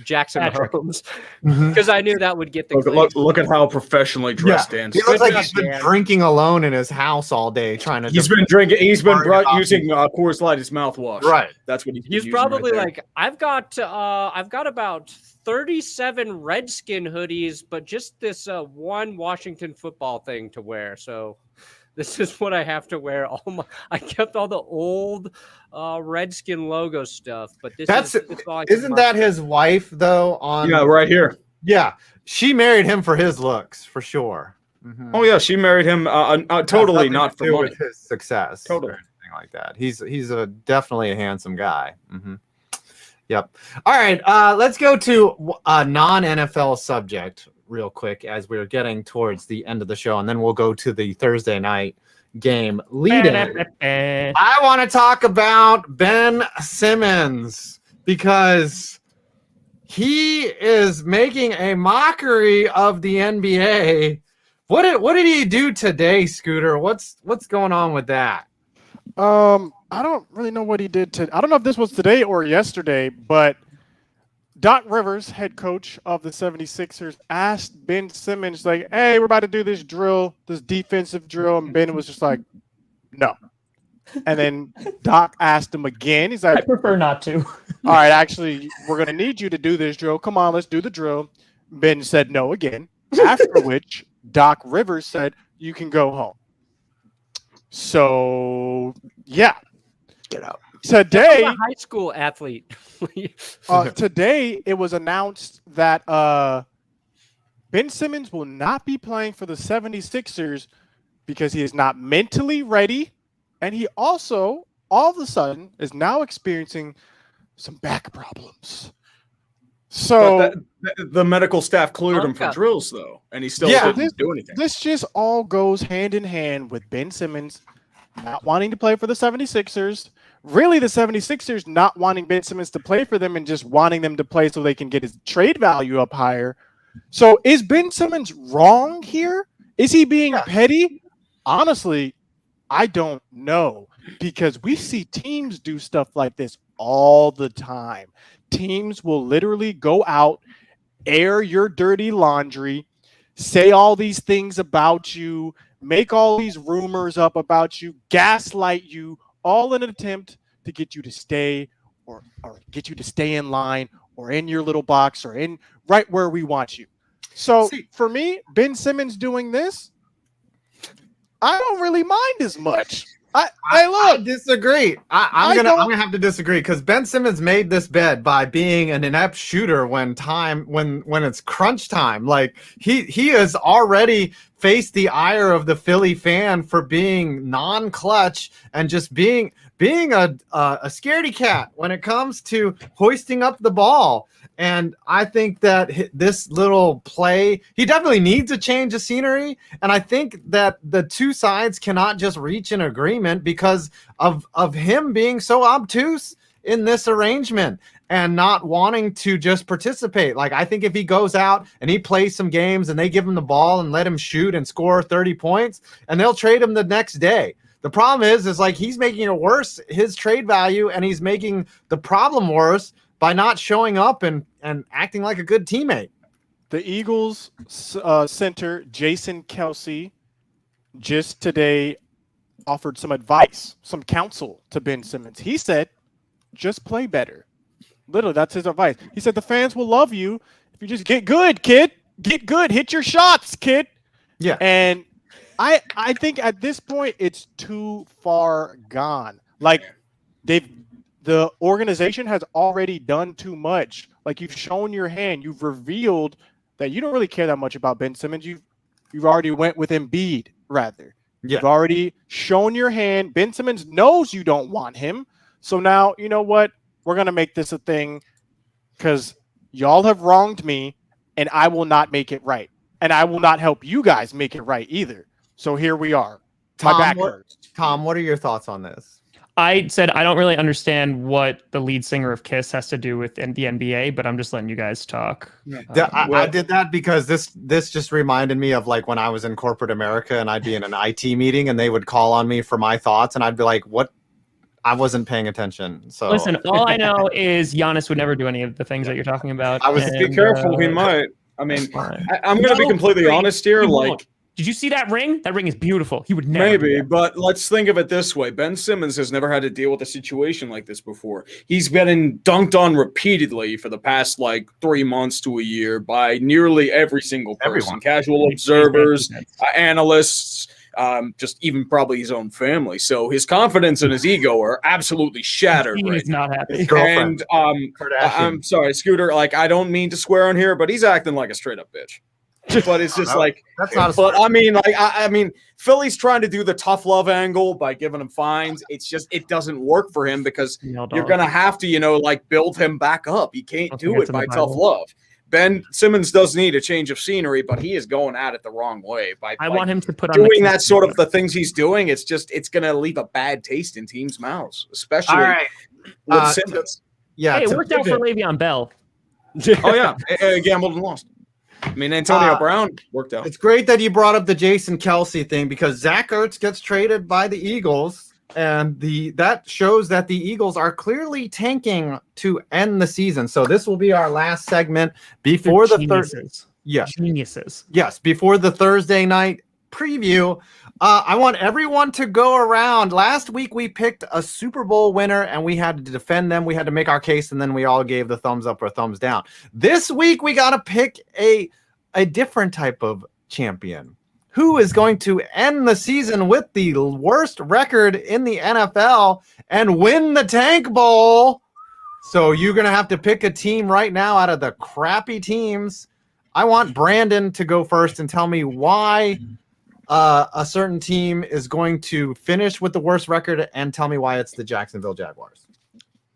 Jackson Mahomes?" Because I knew that would get the look at how professionally dressed Dan. He looks like he's been drinking alone in his house all day, trying to. He's been drinking. He's been using Coors Light as mouthwash. Right. That's what he's probably like. I've got about 37 Redskin hoodies, but just this one Washington football thing to wear. So this is what I have to wear. I kept all the old Redskin logo stuff, but isn't that his wife though? Right here. Yeah, she married him for his looks, for sure. Mm-hmm. Oh yeah, she married him totally not for money. With his success, totally, or anything like that. He's definitely a handsome guy. Mm-hmm. Yep. All right. Let's go to a non-NFL subject real quick as we're getting towards the end of the show, and then we'll go to the Thursday night game lead-in. I want to talk about Ben Simmons because he is making a mockery of the NBA. What did he do today, Scooter? What's going on with that? I don't really know what he did I don't know if this was today or yesterday, but Doc Rivers, head coach of the 76ers, asked Ben Simmons, like, hey, we're about to do this drill, this defensive drill. And Ben was just like, no. And then Doc asked him again. He's like, I prefer not to. all right, actually, we're going to need you to do this drill. Come on, let's do the drill. Ben said no again. After which, Doc Rivers said, you can go home. So, yeah. Get out. Today, a high school athlete. Today, it was announced that Ben Simmons will not be playing for the 76ers because he is not mentally ready. And he also, all of a sudden, is now experiencing some back problems. So the medical staff cleared him for drills, though, and he still didn't do anything. This just all goes hand in hand with Ben Simmons not wanting to play for the 76ers. Really, the 76ers not wanting Ben Simmons to play for them and just wanting them to play so they can get his trade value up higher. So is Ben Simmons wrong here? Is he being petty? Honestly, I don't know, because we see teams do stuff like this all the time. Teams will literally go out, air your dirty laundry, say all these things about you, make all these rumors up about you, gaslight you, all in an attempt to get you to stay or get you to stay in line or in your little box or in right where we want you. So for me, Ben Simmons doing this, I don't really mind as much. I disagree. I'm gonna have to disagree, because Ben Simmons made this bet by being an inept shooter when it's crunch time. Like he has already faced the ire of the Philly fan for being non-clutch and just being a scaredy cat when it comes to hoisting up the ball. And I think that this little play, he definitely needs a change of scenery. And I think that the two sides cannot just reach an agreement because of him being so obtuse in this arrangement and not wanting to just participate. Like, I think if he goes out and he plays some games and they give him the ball and let him shoot and score 30 points, and they'll trade him the next day. The problem is like he's making it worse, his trade value, and he's making the problem worse by not showing up and acting like a good teammate. The Eagles center, Jason Kelce, just today offered some advice, some counsel to Ben Simmons. He said, just play better. Literally, that's his advice. He said, the fans will love you if you just get good, kid. Get good. Hit your shots, kid. Yeah. And I think at this point, it's too far gone. Like, the organization has already done too much. Like, you've shown your hand. You've revealed that you don't really care that much about Ben Simmons. You've already went with Embiid, rather. Yeah. You've already shown your hand. Ben Simmons knows you don't want him. So now, you know what? We're going to make this a thing because y'all have wronged me, and I will not make it right. And I will not help you guys make it right either. So here we are. My back hurts. Tom, what are your thoughts on this? I said I don't really understand what the lead singer of Kiss has to do with the NBA, but I'm just letting you guys talk. I did that because this just reminded me of like when I was in corporate America and I'd be in an IT meeting and they would call on me for my thoughts and I'd be like, what? I wasn't paying attention. So listen, all I know is Giannis would never do any of the things that you're talking about. Be careful. He might. I mean, I'm going to be completely honest here. Like, did you see that ring? That ring is beautiful. He would never. Maybe, but let's think of it this way. Ben Simmons has never had to deal with a situation like this before. He's been dunked on repeatedly for the past 3 months to a year by nearly every single person. Everyone. Casual observers, analysts, just even probably his own family. So his confidence and his ego are absolutely shattered. He's not happy. And I'm sorry, Scooter, I don't mean to swear on here, but he's acting like a straight up bitch. But it's just that's not. But I mean, Philly's trying to do the tough love angle by giving him fines. It's just it doesn't work for him because you're gonna have to build him back up. He can't do it by tough love. Ben Simmons does need a change of scenery, but he is going at it the wrong way by I want him to put on doing that sort of the things he's doing. It's gonna leave a bad taste in teams' mouths, especially with Simmons. Hey, it worked out for Le'Veon Bell. Oh yeah, gambled and lost. I mean, Antonio Brown worked out. It's great that you brought up the Jason Kelce thing because Zach Ertz gets traded by the Eagles, and that shows that the Eagles are clearly tanking to end the season. So this will be our last segment before the Thursday. Geniuses. Yes, before the Thursday night preview. I want everyone to go around. Last week we picked a Super Bowl winner and we had to defend them. We had to make our case, and then we all gave the thumbs up or thumbs down. This week we got to pick a different type of champion. Who is going to end the season with the worst record in the NFL and win the Tank Bowl? So you're going to have to pick a team right now out of the crappy teams. I want Brandon to go first and tell me why a certain team is going to finish with the worst record, and tell me why it's the Jacksonville Jaguars.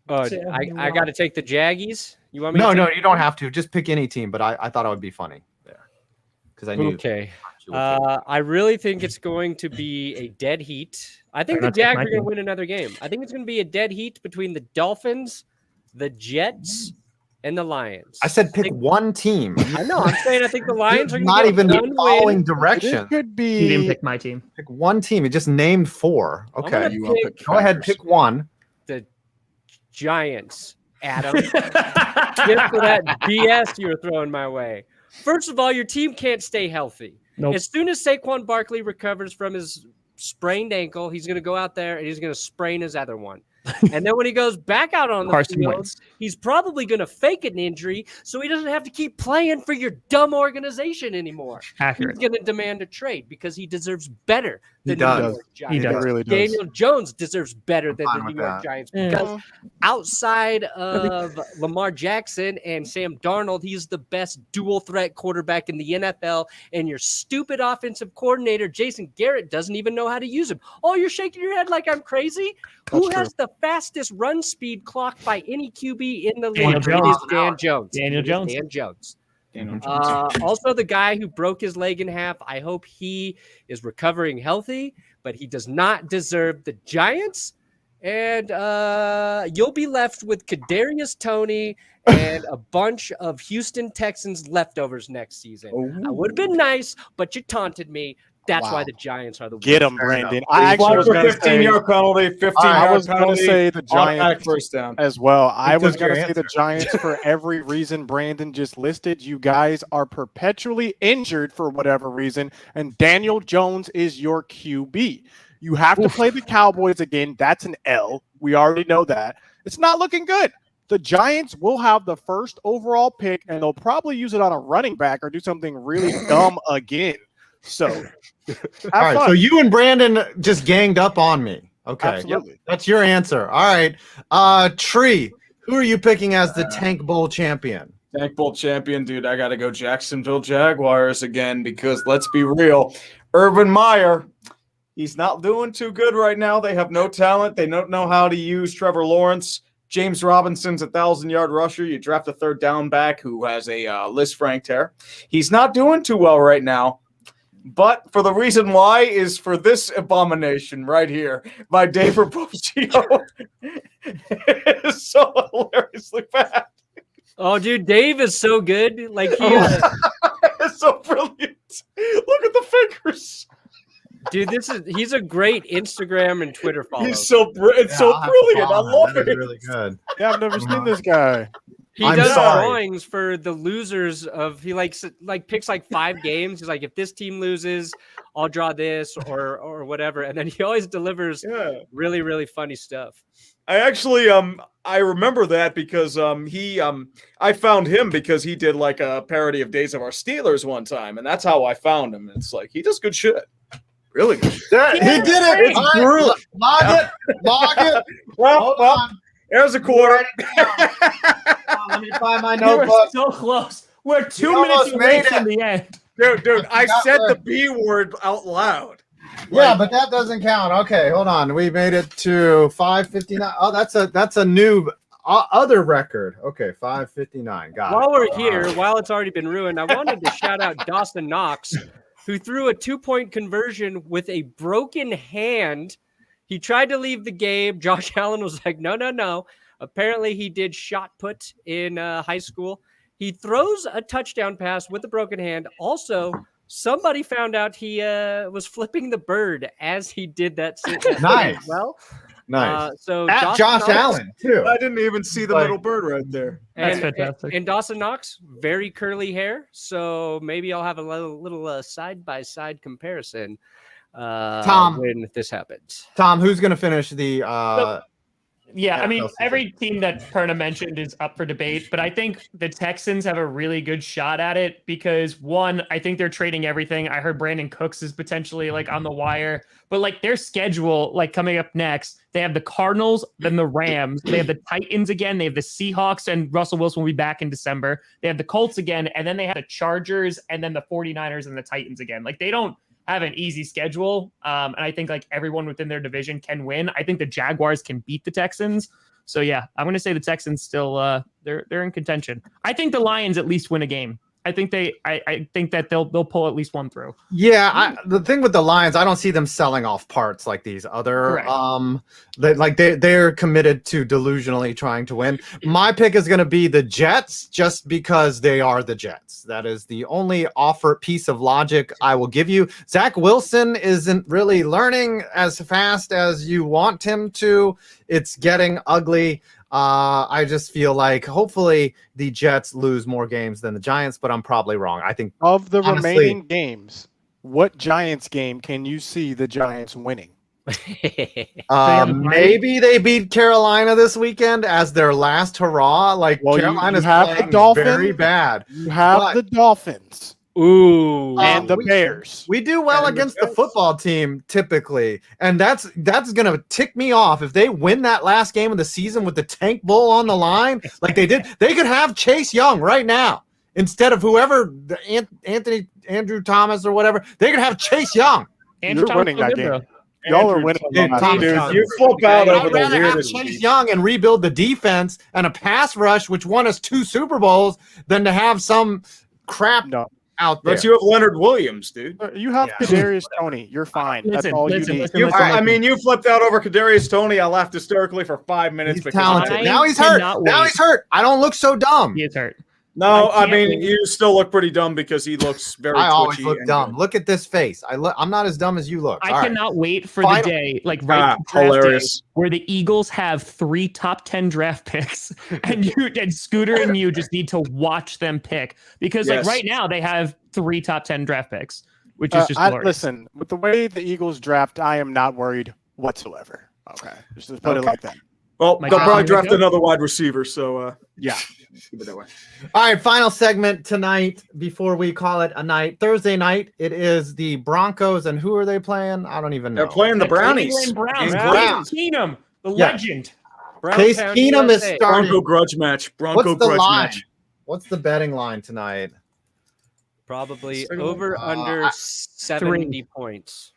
I got to take the Jaggies. You want me? No, you don't have to. Just pick any team. But I thought it would be funny there because I knew. Okay. I really think it's going to be a dead heat. I think the Jags are going to win another game. I think it's going to be a dead heat between the Dolphins, the Jets, and the Lions. I said pick one team. I know. I'm saying I think the Lions are not even following direction. It could be. You didn't pick my team. Pick one team. It just named 4. Okay. Go ahead. Pick one. The Giants, Adam. Just for that BS you were throwing my way. First of all, your team can't stay healthy. Nope. As soon as Saquon Barkley recovers from his sprained ankle, he's going to go out there and he's going to sprain his other one. And then when he goes back out on the field, he's probably going to fake an injury so he doesn't have to keep playing for your dumb organization anymore. Accurate. He's going to demand a trade because he deserves better than the New York Giants. He does. Really does. Daniel Jones deserves better than the New York Giants because outside of Lamar Jackson and Sam Darnold, he's the best dual threat quarterback in the NFL, and your stupid offensive coordinator, Jason Garrett, doesn't even know how to use him. Oh, you're shaking your head like I'm crazy? Who has the fastest run speed clock by any QB in the league? It is Dan Jones. Daniel Jones. Dan Jones. Also, the guy who broke his leg in half, I hope he is recovering healthy, but he does not deserve the Giants. And you'll be left with Kadarius Toney and a bunch of Houston Texans leftovers next season. I would have been nice, but you taunted me. That's why the Giants are the Get him, Brandon. I actually was going to say 15-yard penalty, 15-yard penalty. I was going to say the Giants first down as well. I was going to say the Giants for every reason Brandon just listed. You guys are perpetually injured for whatever reason, and Daniel Jones is your QB. You have to play the Cowboys again. That's an L. We already know that. It's not looking good. The Giants will have the first overall pick, and they'll probably use it on a running back or do something really dumb again. So, all right. So you and Brandon just ganged up on me. Okay. Absolutely. Yep. That's your answer. All right. Tree, who are you picking as the Tank Bowl champion? Tank Bowl champion, dude. I got to go Jacksonville Jaguars again because let's be real. Urban Meyer, he's not doing too good right now. They have no talent. They don't know how to use Trevor Lawrence. James Robinson's 1,000-yard rusher. You draft a third down back who has a Lisfranc tear. He's not doing too well right now. But for the reason why is for this abomination right here by Dave Rapoggio. It's so hilariously bad. Oh, dude, Dave is so good. Like it's so brilliant. Look at the fingers. Dude, he's a great Instagram and Twitter follower. It's so brilliant. I love it. Really good. Yeah, I've never seen this guy. He does drawings for the losers of he picks like 5 games. He's like, if this team loses, I'll draw this or whatever. And then he always delivers really, really funny stuff. I actually I remember that because I found him because he did like a parody of Days of Our Steelers one time, and that's how I found him. It's like he does good shit. Really good shit. He did it. It's brutal. Log it. Well, there's a quarter. Let me find my notebook. We're so close. We're 2 minutes away from the end. Dude, I said the B word out loud. Yeah, but that doesn't count. Okay, hold on. We made it to 5:59. Oh, that's a new other record. Okay, 5:59. Got it. While we're here, while it's already been ruined, I wanted to shout out Dawson Knox, who threw a 2-point conversion with a broken hand. He tried to leave the game. Josh Allen was like, no. Apparently, he did shot put in high school. He throws a touchdown pass with a broken hand. Also, somebody found out he was flipping the bird as he did that. Nice. Well, Nice. So At Dawson Josh Knox, Allen too. I didn't even see the middle bird right there. That's fantastic. And Dawson Knox, very curly hair. So maybe I'll have a little side-by-side comparison Tom, when this happens. Tom, who's going to finish the Yeah, I mean, NFL season? every team that Perna mentioned is up for debate, but I think the Texans have a really good shot at it because, one, I think they're trading everything. I heard Brandon Cooks is potentially like on the wire, but like their schedule, like coming up next, they have the Cardinals, then the Rams, they have the Titans again, they have the Seahawks, and Russell Wilson will be back in December. They have the Colts again, and then they have the Chargers, and then the 49ers and the Titans again. Like they don't have an easy schedule. And I think like everyone within their division can win. I think the Jaguars can beat the Texans. So yeah, I'm going to say the Texans still they're in contention. I think the Lions at least win a game. I think that they'll pull at least one through. Yeah, the thing with the Lions, I don't see them selling off parts like these other. They're committed to delusionally trying to win. My pick is going to be the Jets, just because they are the Jets. That is the only piece of logic I will give you. Zach Wilson isn't really learning as fast as you want him to. It's getting ugly. I just feel like hopefully the Jets lose more games than the Giants, but I'm probably wrong. I think of the honestly, remaining games, what Giants game can you see the Giants winning? Maybe they beat Carolina this weekend as their last hurrah. Like Carolina's playing very bad. You have the Dolphins. Ooh, and the Bears. We do well against the football team typically, and that's gonna tick me off if they win that last game of the season with the Tank Bowl on the line, like they did. They could have Chase Young right now instead of whoever Andrew Thomas or whatever. They could have Chase Young. You're winning that game. Y'all are winning. Dude, you flip out over the weirdest. Have Chase Young and rebuild the defense and a pass rush, which won us 2 Super Bowls, than to have some crap. No. Out there. But you have Leonard Williams, dude. You have Kadarius Toney. You're fine. That's all you need. I mean, you flipped out over Kadarius Toney. I laughed hysterically for 5 minutes. He's talented. Now he's hurt. Now he's hurt. I don't look so dumb. He is hurt. No, I mean, you still look pretty dumb because he looks very twitchy. I always look dumb. Look at this face. I'm not as dumb as you look. I cannot wait for the day, like hilarious, where the Eagles have 3 top 10 draft picks, and Scooter and you just need to watch them pick because, like right now, they have 3 top 10 draft picks, which is just glorious. Listen, with the way the Eagles draft, I am not worried whatsoever. Okay, just put it like that. Well, they'll probably draft another wide receiver, so yeah. Keep it that way. All right, final segment tonight before we call it a night. Thursday night, it is the Broncos, and who are they playing? I don't even know. They're playing the Brownies. Case Keenum, the legend. Case Keenum is starting. Bronco grudge match. Match. What's the betting line tonight? Probably over under 70 points.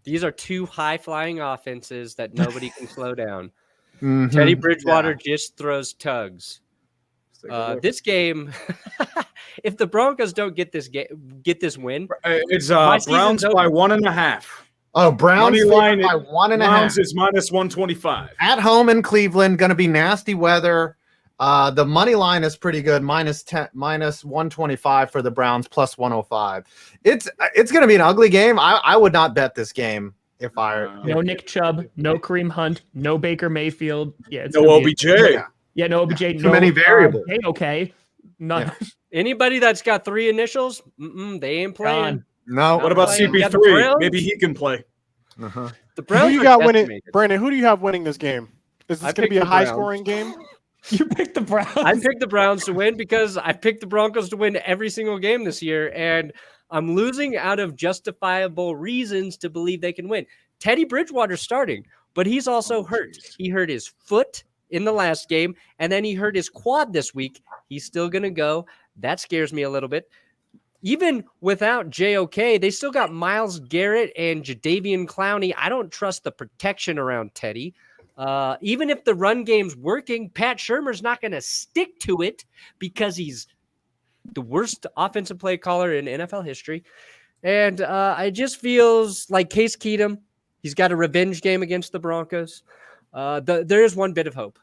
These are 2 high-flying offenses that nobody can slow down. Mm-hmm. Teddy Bridgewater just throws tugs. This game, if the Broncos don't get this win, it's Browns by 1.5. Oh, Browns money line by 1.5. Browns is minus 125 at home in Cleveland. Going to be nasty weather. The money line is pretty good, minus 125 for the Browns, plus 105. It's going to be an ugly game. I would not bet this game if no Nick Chubb, no Kareem Hunt, no Baker Mayfield. Yeah, it's no OBJ. No OBJ. Too many variables. Okay, none. Yeah. Anybody that's got 3 initials, they ain't playing. No. What about CP3? Maybe he can play. Uh-huh. The Browns. Who you got winning, Brandon? Who do you have winning this game? Is this going to be a high-scoring game? You picked the Browns. I picked the Browns to win because I picked the Broncos to win every single game this year, and I'm losing out of justifiable reasons to believe they can win. Teddy Bridgewater's starting, but he's also hurt. He hurt his foot in the last game, and then he hurt his quad this week. He's still going to go. That scares me a little bit. Even without JOK, they still got Myles Garrett and Jadeveon Clowney. I don't trust the protection around Teddy. Even if the run game's working, Pat Shurmur's not going to stick to it because he's the worst offensive play caller in NFL history. And it just feels like Case Keenum, he's got a revenge game against the Broncos. There is one bit of hope.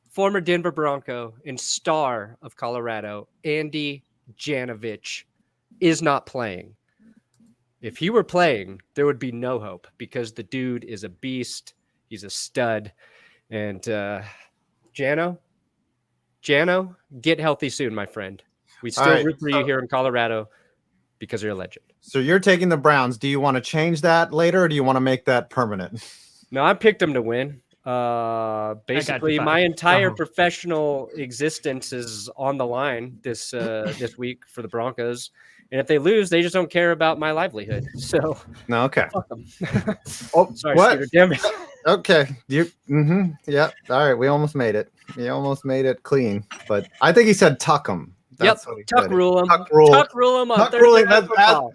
Former Denver Bronco and star of Colorado, Andy Janovich, is not playing. If he were playing, there would be no hope because the dude is a beast. He's a stud. And Jano, get healthy soon, my friend. We still root for you here in Colorado because you're a legend. So you're taking the Browns. Do you want to change that later, or do you want to make that permanent? No, I picked them to win. Basically, my entire professional existence is on the line this week for the Broncos. And if they lose, they just don't care about my livelihood. So no, okay. Fuck them. Sorry, what? Scooter, damn it. Okay. Yeah. All right. We almost made it. We almost made it clean. But I think he said tuck them. Yep. Tuck rule them. Tuck rule them. Tuck ruling.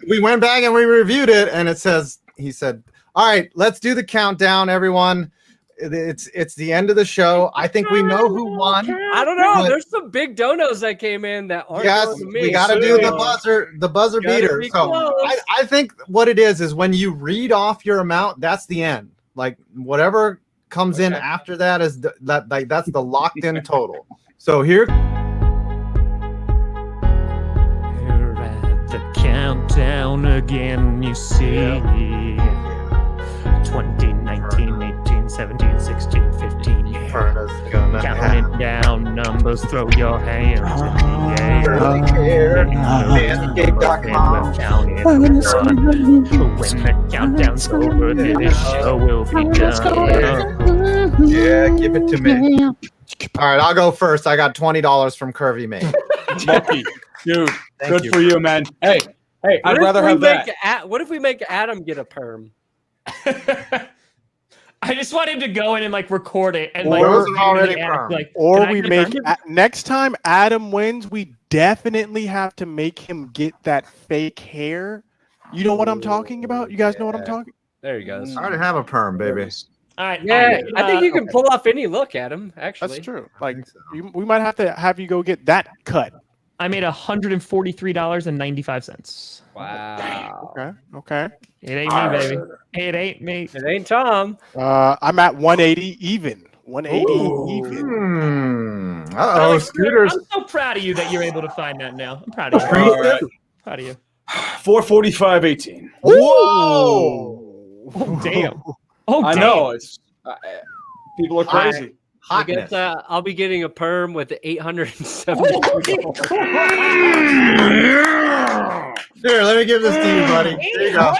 We went back and we reviewed it, and it says he said, "All right, let's do the countdown, everyone. It's the end of the show. I think we know who won. I don't know. There's some big donos that came in that aren't going to me. We got to do the buzzer beater. So I think what it is when you read off your amount, that's the end. Like whatever comes in after that is that's the locked in total. So here at the countdown again, you see 2019, 18, 17, 16, 15. Counting down numbers, throw your hands in the air. When the countdown's over, this show will be done. Yeah, give it to me. All right, I'll go first. I got $20 from Curvy Mate. Lucky, dude. Good for you, man. Hey, I'd rather have that. What if we make Adam get a perm? I just want him to go in and like record it and or we make next time Adam wins, we definitely have to make him get that fake hair. You know what I'm talking about? You guys know what I'm talking? There he goes. I already have a perm, baby. All right. Yeah, I think you can pull off any look, Adam. Actually, that's true. Like we might have to have you go get that cut. I made $143.95. Wow. Okay. It ain't me, baby. It ain't me. It ain't Tom. I'm at 180 even. 180 even. Scooters. I'm so proud of you that you're able to find that now. I'm proud of you. Proud of you. 445.18. Whoa! Oh, damn. Oh, I know. It's people are crazy. I'll be getting a perm with $870. Here, let me give this to you, buddy. There you go.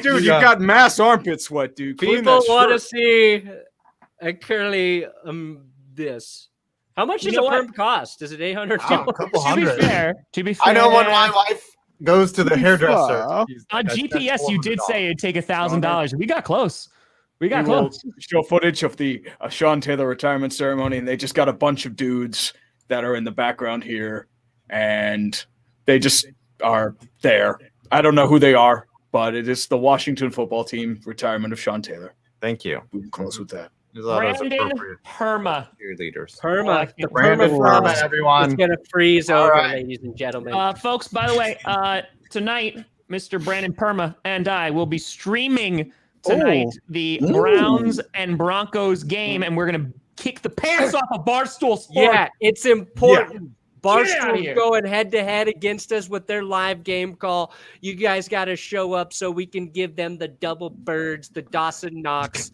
Dude, you got mass armpit sweat, dude. People want to see a curly this. How much does a perm cost? Is it $800? A couple hundred. To be fair, I know when my wife goes to the hairdresser. On GPS, you did say it'd take $1,000. We got close. We got close. Show footage of the Sean Taylor retirement ceremony, and they just got a bunch of dudes that are in the background here, and they just are there. I don't know who they are, but it is the Washington football team retirement of Sean Taylor. Thank you. We're close with that. Brandon Perma. Cheerleaders. Perma. The Brandon Perma, everyone. It's going to freeze over, ladies and gentlemen. Folks, by the way, tonight, Mr. Brandon Perma and I will be streaming tonight the Browns and Broncos game, and we're going to kick the pants off of Barstool Sports. Yeah, it's important. Yeah. Barstool's going head-to-head against us with their live game call. You guys got to show up so we can give them the double birds, the Dawson Knox.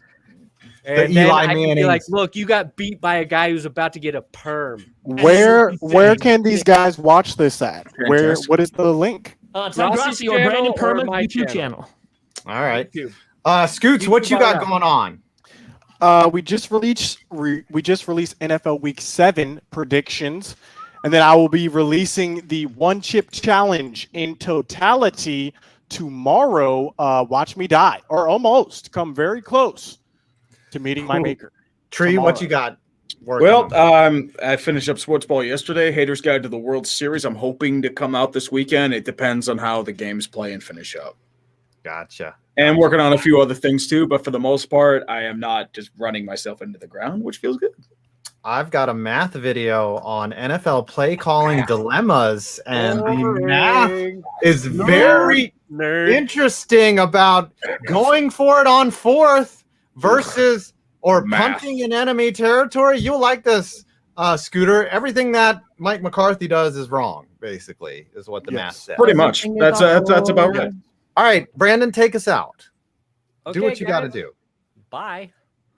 And then I can be like, look, you got beat by a guy who's about to get a perm. Where can these guys watch this at? Fantastic. What is the link? Tom Grassi or Brandon Perma's YouTube channel. All right. Scoots, what you got going on? We just released NFL Week 7 predictions, and then I will be releasing the one chip challenge in totality tomorrow. Watch me die, or almost come very close to meeting my maker. Tree, tomorrow. What you got? Well, I finished up sports ball yesterday. Haters Guide to the World Series. I'm hoping to come out this weekend. It depends on how the games play and finish up. Gotcha. And working on a few other things too, but for the most part, I am not just running myself into the ground, which feels good. I've got a math video on NFL play calling dilemmas, and the math is very interesting about going for it on fourth versus punting in enemy territory. You'll like this, Scooter. Everything that Mike McCarthy does is wrong, basically, is what the math says. Pretty much. That's about right. All right, Brandon, take us out. Okay, do what you got to do. Bye.